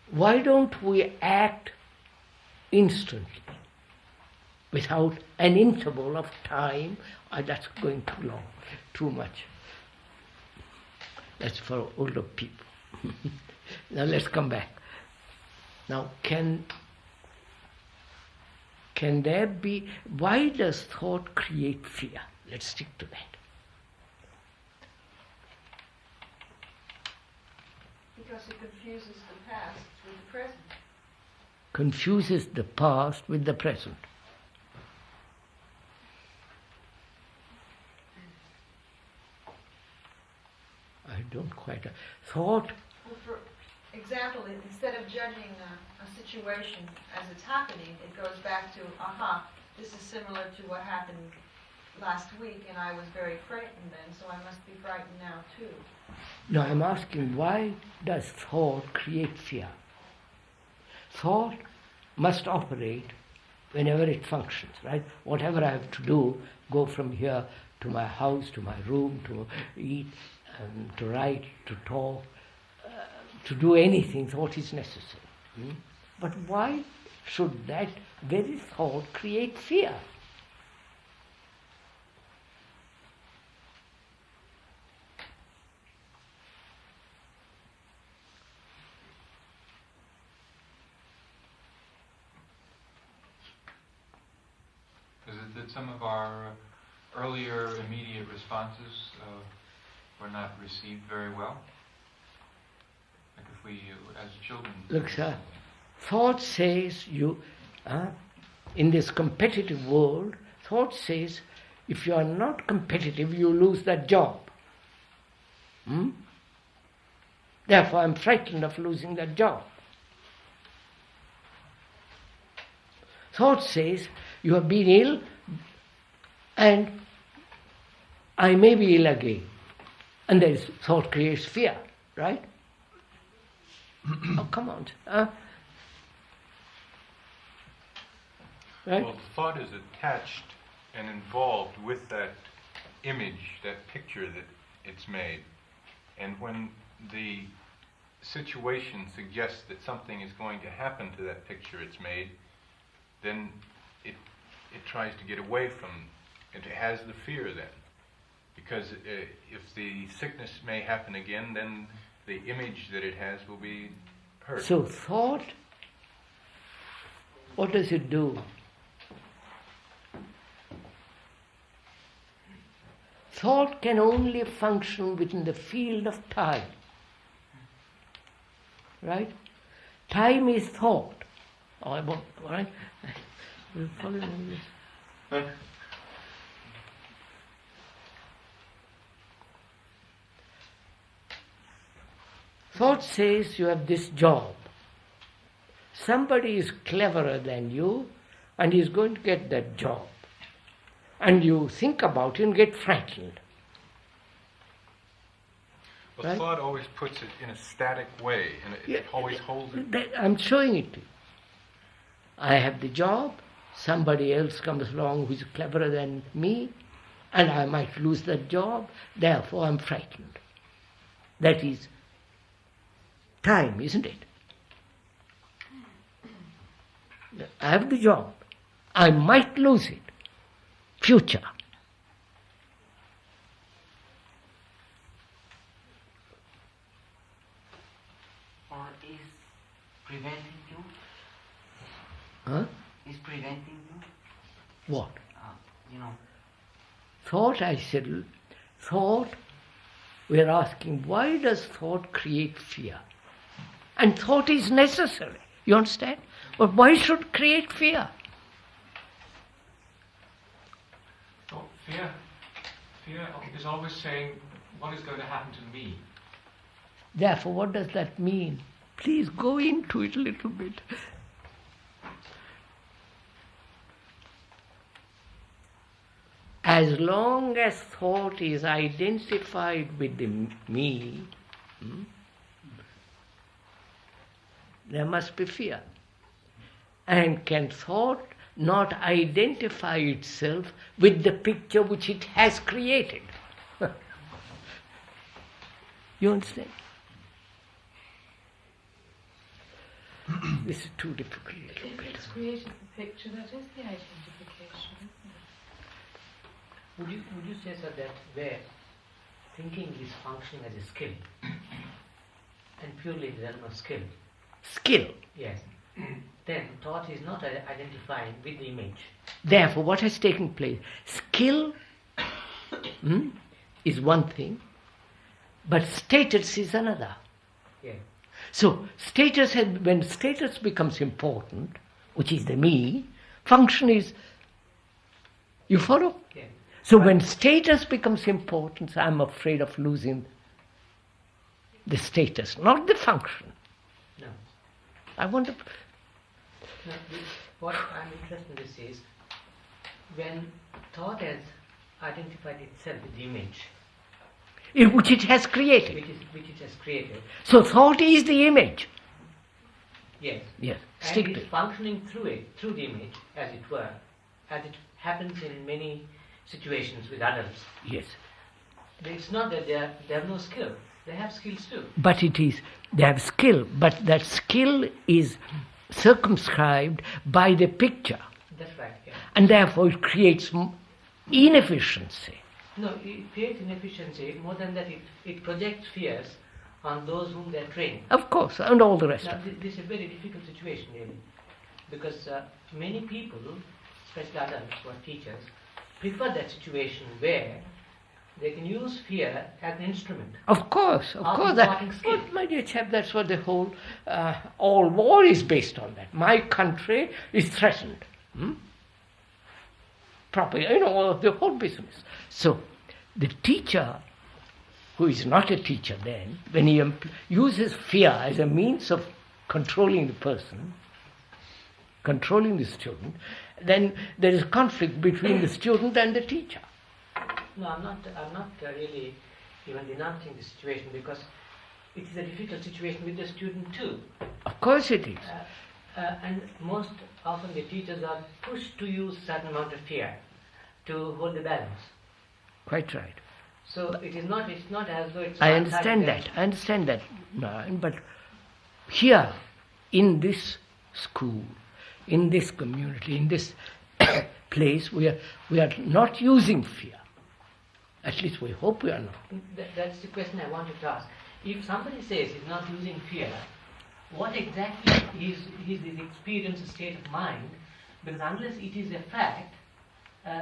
Why don't we act instantly, without an interval of time? That's going too long, too much. That's for older people. Now let's come back. Now can there be, why does thought create fear? Let's stick to that. Because it confuses the past with the present. Confuses the past with the present. I don't quite... Thought... Well, for example, instead of judging a situation as it's happening, it goes back to, this is similar to what happened last week, and I was very frightened then, so I must be frightened now too. No, I'm asking, why does thought create fear? Thought must operate whenever it functions, right? Whatever I have to do, go from here to my house, to my room, to eat, to write, to talk, to do anything, thought is necessary. But why should that very thought create fear? Is it that some of our earlier immediate responses were not received very well? Like if we, as children... Look, sir, thought says in this competitive world, thought says if you are not competitive, you lose that job. Therefore, I'm frightened of losing that job. Thought says you have been ill and I may be ill again. And there is thought creates fear, right? Oh, come on. Right? Well, thought is attached and involved with that image, that picture that it's made. And when the situation suggests that something is going to happen to that picture it's made, then it tries to get away from it. It has the fear then. Because if the sickness may happen again, then the image that it has will be hurt. So thought, what does it do? Thought can only function within the field of time. Right? Time is thought. Right? We'll follow this. Thought says you have this job. Somebody is cleverer than you and is going to get that job. And you think about it and get frightened. Well, right? Thought always puts it in a static way, and it always holds it. I'm showing it to you. I have the job, somebody else comes along who is cleverer than me, and I might lose that job, therefore I'm frightened. That is time, isn't it? I have the job. I might lose it. Future. Or is preventing you? Huh? Is preventing you? What? You know. Thought, I said, thought, we're asking, why does thought create fear? And thought is necessary, you understand? But why should it create fear? Well, fear is always saying, what is going to happen to me? Therefore, what does that mean? Please go into it a little bit. As long as thought is identified with the me, there must be fear. And can thought not identify itself with the picture which it has created? You understand? This is too difficult. If it's created the picture, that is the identification, isn't it? Would you say, sir, that where thinking is functioning as a skill, and purely there is no skill? Skill. Yes. Then thought is not identifying with the image. Therefore, what has taken place? Skill is one thing, but status is another. Yeah. So, when status becomes important, which is the me, function is, you follow? Yeah. So when status becomes important, I'm afraid of losing the status, not the function. No. I want to... No, what I'm interested in this is, when thought has identified itself with the image, which it has created. Which it has created. So thought is the image. Yes. Yes. And it is functioning through the image, as it were, as it happens in many situations with adults. Yes. It's not that they have no skill. They have skills too. But they have skill, but that skill is circumscribed by the picture. That's right, yeah. And therefore it creates inefficiency. No, it creates inefficiency. More than that, it projects fears on those whom they are training. Of course, and all the rest now, of it. This is a very difficult situation, really. Because many people, especially adults who are teachers, prefer that situation where They can use fear as an instrument. Of course. Imparting skill. But my dear chap, that's what the whole, all war is based on that. My country is threatened. Proper, the whole business. So, the teacher, who is not a teacher then, when he uses fear as a means of controlling the person, controlling the student, then there is conflict between the student and the teacher. No, I'm not really even denouncing the situation, because it is a difficult situation with the student too. Of course it is. And most often the teachers are pushed to use certain amount of fear to hold the balance. Quite right. So it's not as though it's... I understand that, no, but here, in this school, in this community, in this place, we are not using fear. At least we hope we are not. That's the question I wanted to ask. If somebody says he's not using fear, what exactly is his experience, state of mind? Because unless it is a fact...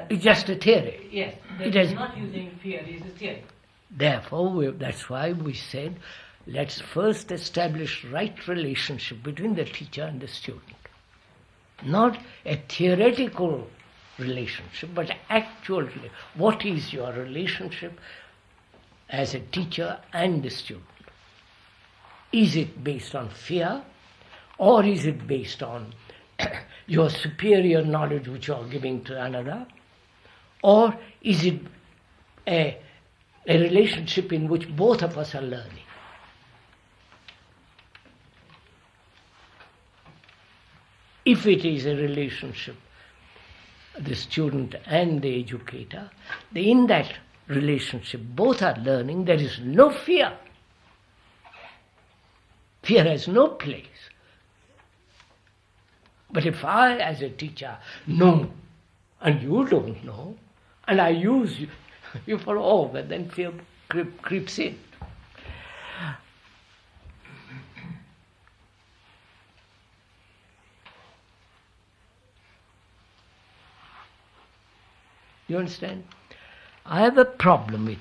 it's just a theory. Yes, he's not using fear, it is a theory. Therefore, that's why we said, let's first establish right relationship between the teacher and the student. Not a theoretical relationship, but actually, what is your relationship as a teacher and the student? Is it based on fear, or is it based on your superior knowledge which you are giving to another, or is it a relationship in which both of us are learning? If it is a relationship, the student and the educator, in that relationship both are learning, there is no fear. Fear has no place. But if I, as a teacher, know, and you don't know, and I use you for all that, then fear creeps in. You understand? I have a problem with,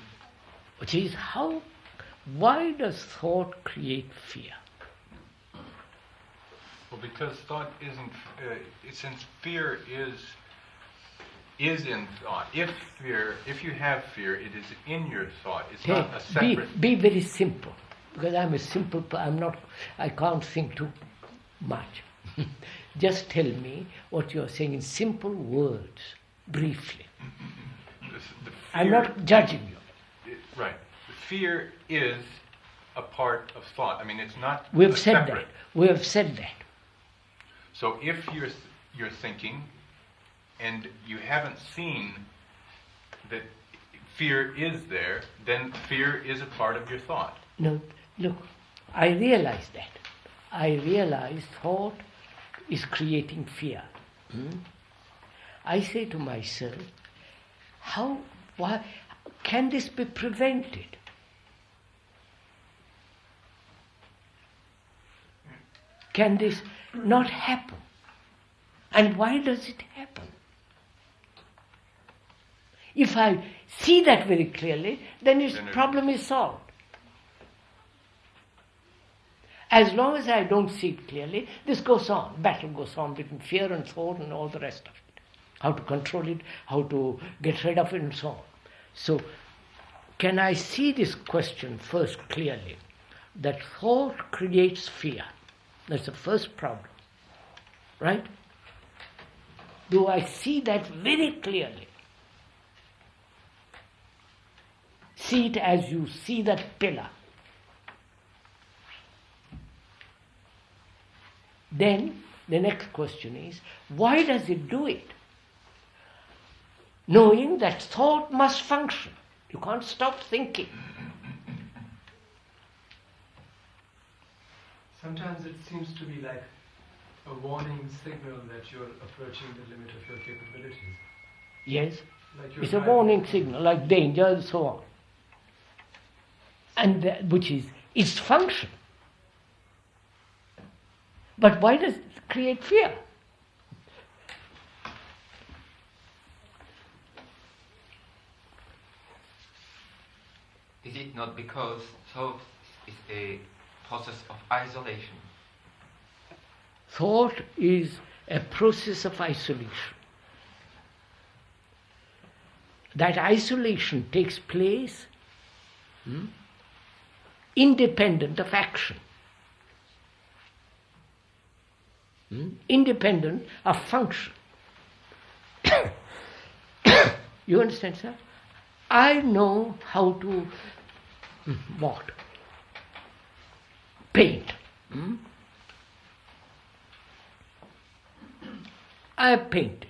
which is why does thought create fear? Well, because thought isn't, since fear is in thought. If you have fear, it is in your thought. It's not a separate... Be very simple, because I'm a simple, I can't think too much. Just tell me what you're saying in simple words, briefly. I'm not judging you. Right. Fear is a part of thought. I mean, it's not We have said separate. that. We have said that. So if you're thinking and you haven't seen that fear is there, then fear is a part of your thought. No, look, I realize that. I realize thought is creating fear. I say to myself, why can this be prevented? Can this not happen? And why does it happen? If I see that very clearly, then its problem is solved. As long as I don't see it clearly, this goes on. Battle goes on between fear and thought and all the rest of it. How to control it, how to get rid of it, and so on. So, can I see this question first clearly? That thought creates fear. That's the first problem. Right? Do I see that very clearly? See it as you see that pillar. Then the next question is, why does it do it? Knowing that thought must function. You can't stop thinking. Sometimes it seems to be like a warning signal that you're approaching the limit of your capabilities. Yes, Like you're it's a driving. warning signal, like danger and so on. And which is its function. But why does it create fear? it not because thought is a process of isolation? Thought is a process of isolation. That isolation takes place independent of action, independent of function. You understand, sir? I know how to what? Paint. I have painted.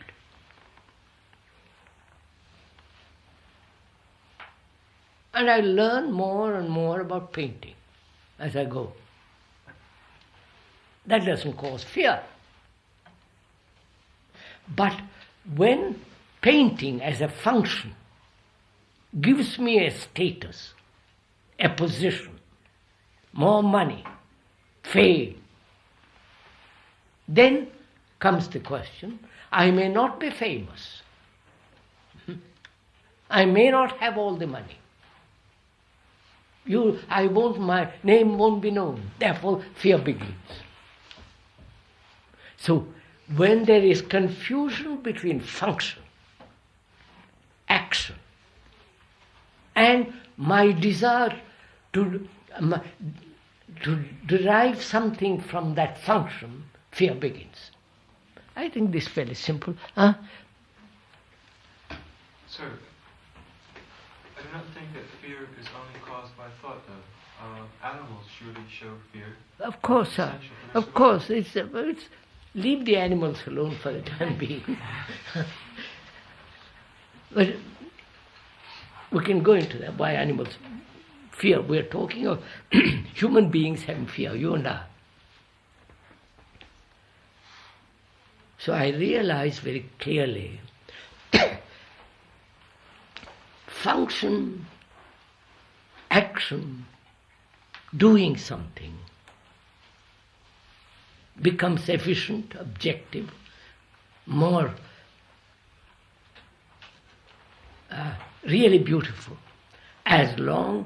And I learn more and more about painting as I go. That doesn't cause fear. But when painting as a function gives me a status, a position, more money, fame, then comes the question, I may not be famous. I may not have all the money. My name won't be known. Therefore, fear begins. So, when there is confusion between function, action, and my desire to derive something from that function, fear begins. I think this is fairly simple. Sir, I do not think that fear is only caused by thought, though. Animals surely show fear. Of course, sir. Of course. It's leave the animals alone for the time being. But we can go into that, why animals fear. We're talking of human beings having fear, you and I. So I realize very clearly function, action, doing something becomes efficient, objective, more really beautiful, as long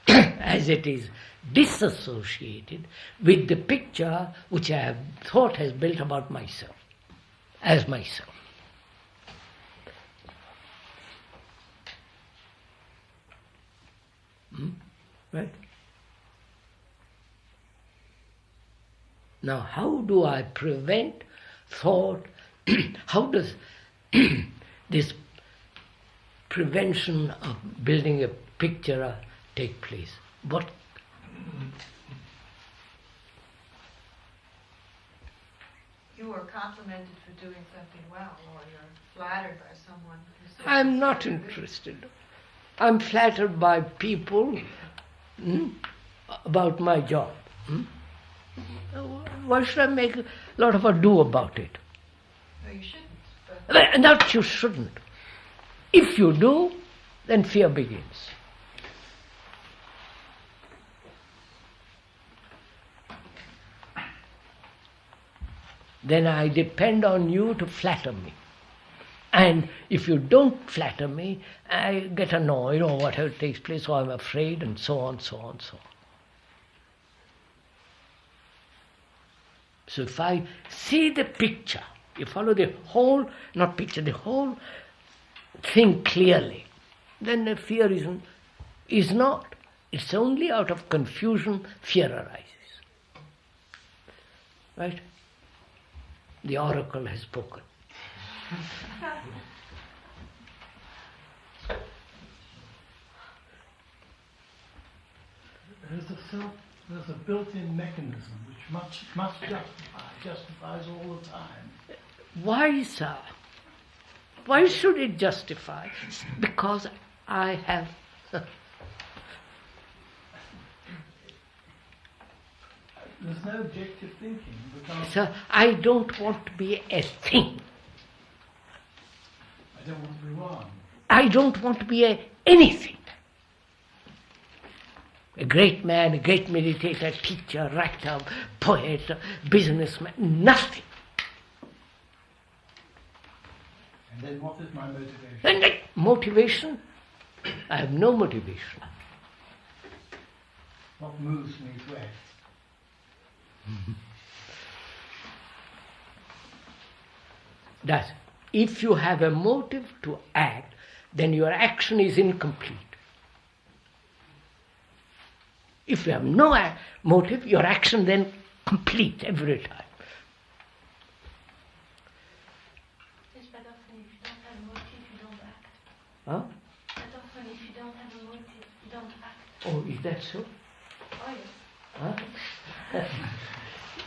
as it is disassociated with the picture which I have thought has built about myself, as myself. Right? Now, how do I prevent thought? How does this prevention of building a picture take place? What? You were complimented for doing something well, or you're flattered by someone who says I'm not interested. I'm flattered by people about my job. Why should I make a lot of ado about it? No, you shouldn't. Not you shouldn't. If you do, then fear begins. Then I depend on you to flatter me. And if you don't flatter me, I get annoyed or whatever takes place, or I'm afraid, and so on, so on, so on. So if I see the picture, you follow the whole, not picture, the whole thing clearly, then the fear is not. It's only out of confusion fear arises. Right? The oracle has spoken. There's a built-in mechanism which must justifies all the time. Why, sir? Why should it justify? Because I have... There's no objective thinking. Sir, I don't want to be a thing. I don't want to be one. I don't want to be anything. A great man, a great meditator, teacher, writer, poet, businessman, nothing. And then what is my motivation? And motivation? I have no motivation. what moves me to act. That if you have a motive to act, then your action is incomplete. If you have no motive, your action then complete every time. It's better often if you don't have a motive, you don't act. Huh? But often if you don't have a motive, you don't act. Oh, is that so? Oh yes. Huh?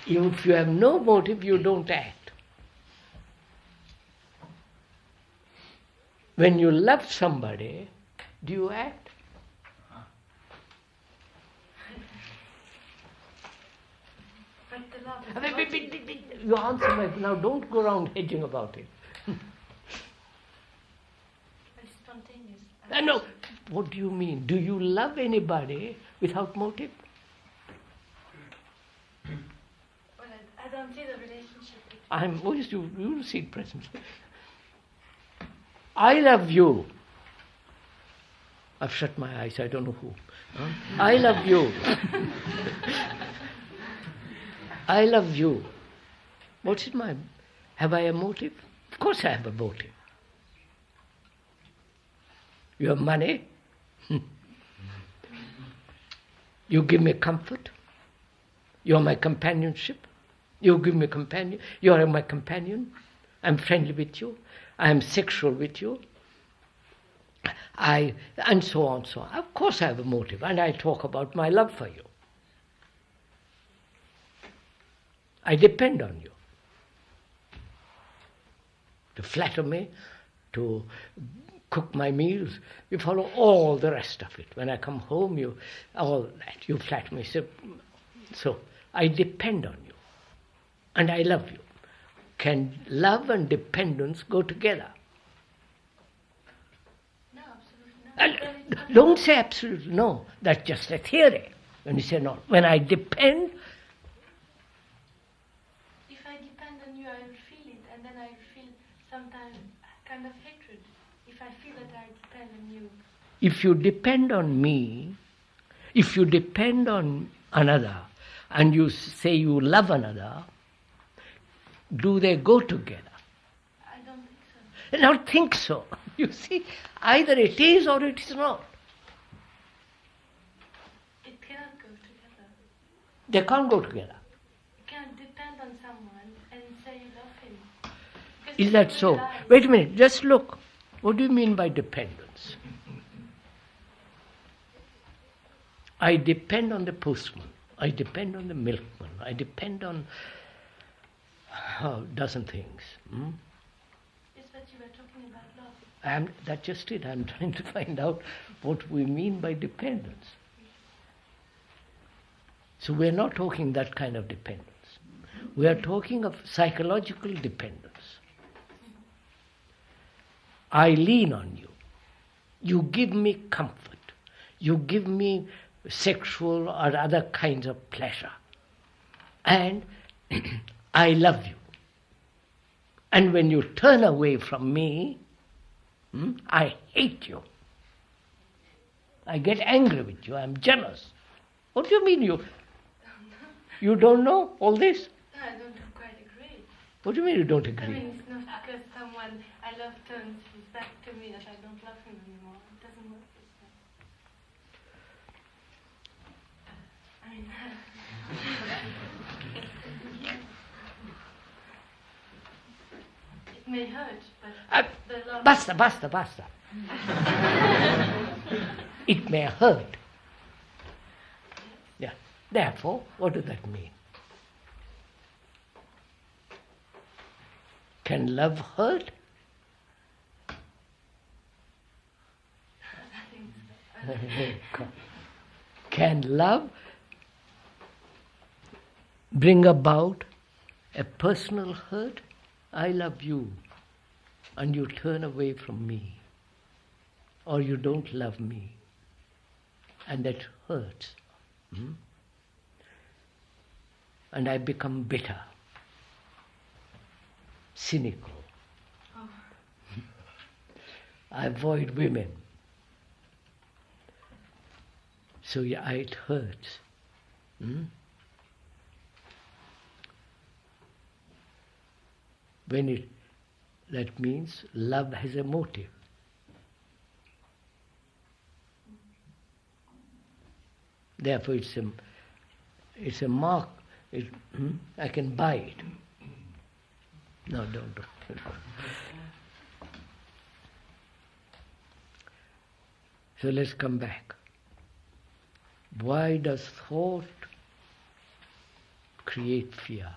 If you have no motive, you don't act. When you love somebody, do you act? But the love is motive. You answer my... Now don't go around hedging about it. It's spontaneous. No, what do you mean? Do you love anybody without motive? Well, I don't see the relationship between... I'm always... You see it presently. I love you. I've shut my eyes, I don't know who. Huh? I love you. I love you. What's in my... Have I a motive? Of course I have a motive. You have money. You give me comfort. You are my companionship. You give me companion. You are my companion. I'm friendly with you. I am sexual with you. And so on, so on. Of course I have a motive, and I talk about my love for you. I depend on you. To flatter me, to cook my meals, you follow all the rest of it. When I come home, all that, you flatter me. So I depend on you, and I love you. Can love and dependence go together? No, absolutely not. Don't say absolutely no. That's just a theory. When you say no. When I depend... If I depend on you, I will feel it, and then I will feel sometimes kind of hatred. If I feel that I depend on you. If you depend on me, if you depend on another, and you say you love another, do they go together? I don't think so. I don't think so. You see, either it is or it is not. It cannot go together. They can't go together. You can't depend on someone and say you love him. Because Is you that don't so? realize- Wait a minute, just look. What do you mean by dependence? I depend on the postman. I depend on the milkman. I depend on a dozen things. It's what you were talking about love. That's just it. I'm trying to find out what we mean by dependence. So we're not talking that kind of dependence. We are talking of psychological dependence. I lean on you. You give me comfort. You give me sexual or other kinds of pleasure. And I love you. And when you turn away from me, I hate you. I get angry with you. I'm jealous. What do you mean you don't know all this? I don't quite agree. What do you mean you don't agree? I mean, it's not because someone I love turns his back to me that I don't love him anymore. It doesn't work this way. I mean, it may hurt, but the love... Basta. It may hurt. Yeah. Therefore, what does that mean? Can love hurt? Can love bring about a personal hurt? I love you, and you turn away from me, or you don't love me, and that hurts. And I become bitter, cynical. I avoid women. So yeah, it hurts. That means love has a motive. Therefore, it's a mark. I can buy it. No, don't. So let's come back. Why does thought create fear?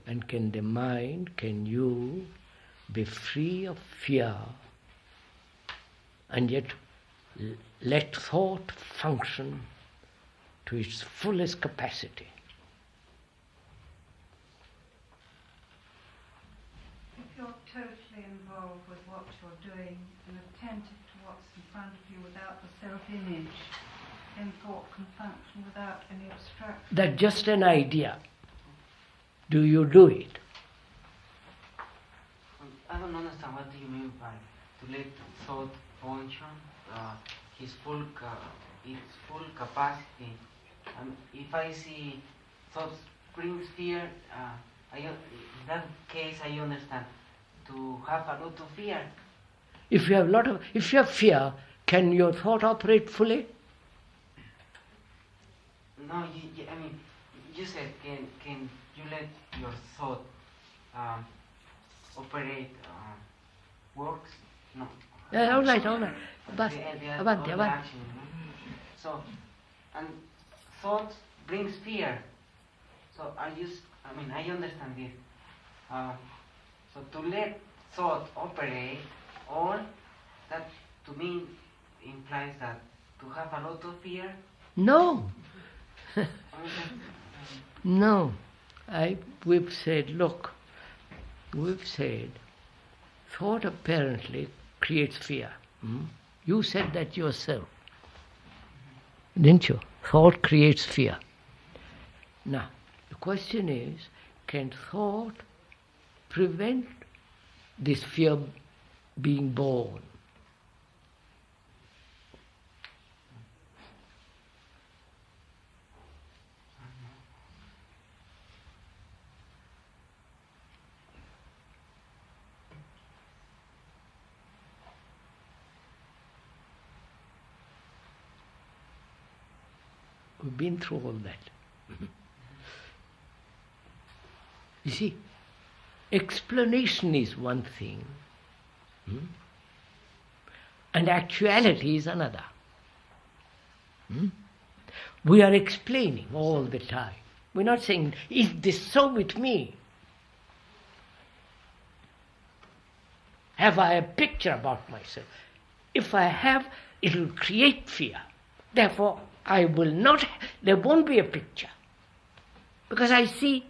And can the mind, can you be free of fear and yet let thought function to its fullest capacity? If you're totally involved with what you're doing and attentive to what's in front of you without the self-image, then thought can function without any abstraction. That's just an idea. Do you do it? I don't understand what do you mean by to let thought function its full capacity. If I see thoughts brings fear, in that case I understand. To have a lot of fear. If you have fear, can your thought operate fully? No, you said can you let your thought operate works? No. All right. But avanti. Action, So, and thought brings fear. So I understand this. So to let thought operate, all that to me implies that to have a lot of fear. No. No. We've said thought apparently creates fear. You said that yourself, didn't you? Thought creates fear. Now, the question is, can thought prevent this fear being born? We've been through all that. You see, explanation is one thing, and actuality is another. We are explaining all the time. We're not saying, is this so with me? Have I a picture about myself? If I have, it will create fear. Therefore, there won't be a picture. Because I see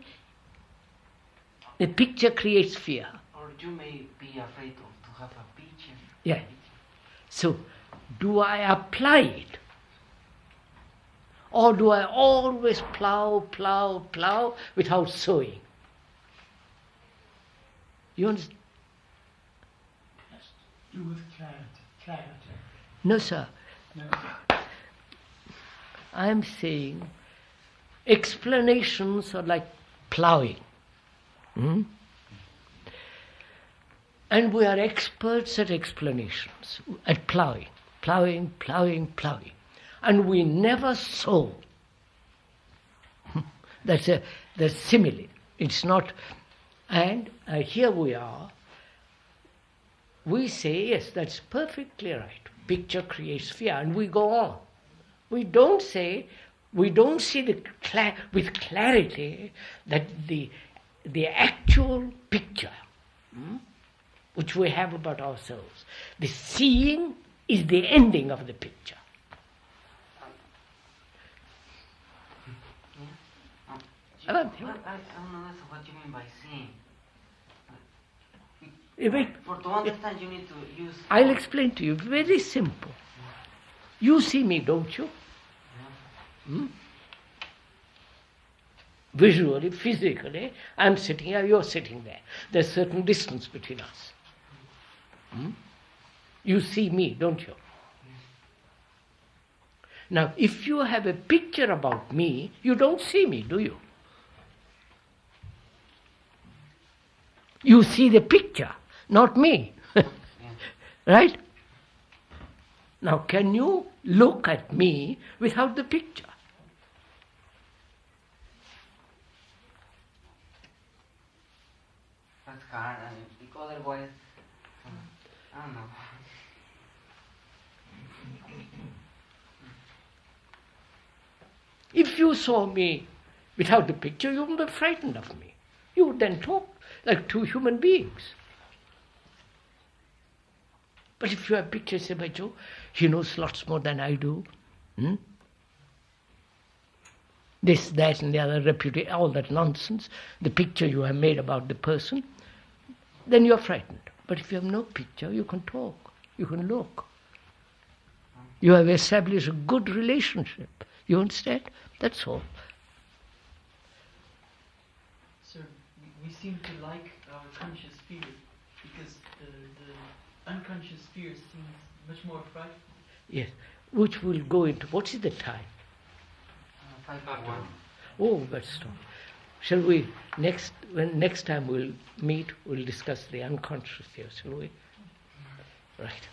the picture creates fear. Or you may be afraid to have a picture. Yeah. So, do I apply it? Or do I always plow without sowing? You understand? Has to do with clarity. No, sir. No. I am saying explanations are like plowing. And we are experts at explanations, at plowing. And we never sow. That's simile. It's not. And here we are. We say, yes, that's perfectly right. Picture creates fear, and we go on. We don't see with clarity that the actual picture which we have about ourselves, the seeing is the ending of the picture. I don't know what you mean by seeing. To understand, you need to use. I'll explain to you. Very simple. You see me, don't you? Visually, physically, I'm sitting here, you're sitting there. There's a certain distance between us. You see me, don't you? Now, if you have a picture about me, you don't see me, do you? You see the picture, not me. Right? Now, can you look at me without the picture? That's hard, because otherwise, I don't know. If you saw me without the picture, you wouldn't be frightened of me. You would then talk like two human beings. But if you have pictures, say, by Joe, he knows lots more than I do. This, that, and the other, reputation, all that nonsense, the picture you have made about the person, then you're frightened. But if you have no picture, you can talk, you can look. You have established a good relationship. You understand? That's all. Sir, we seem to like our conscious fear because the unconscious fear seems much more frightening. Yes, which will go into, what is the time? 5:01. Oh, that's strong. Shall we, next time we'll meet, we'll discuss the unconscious fear, shall we? Right.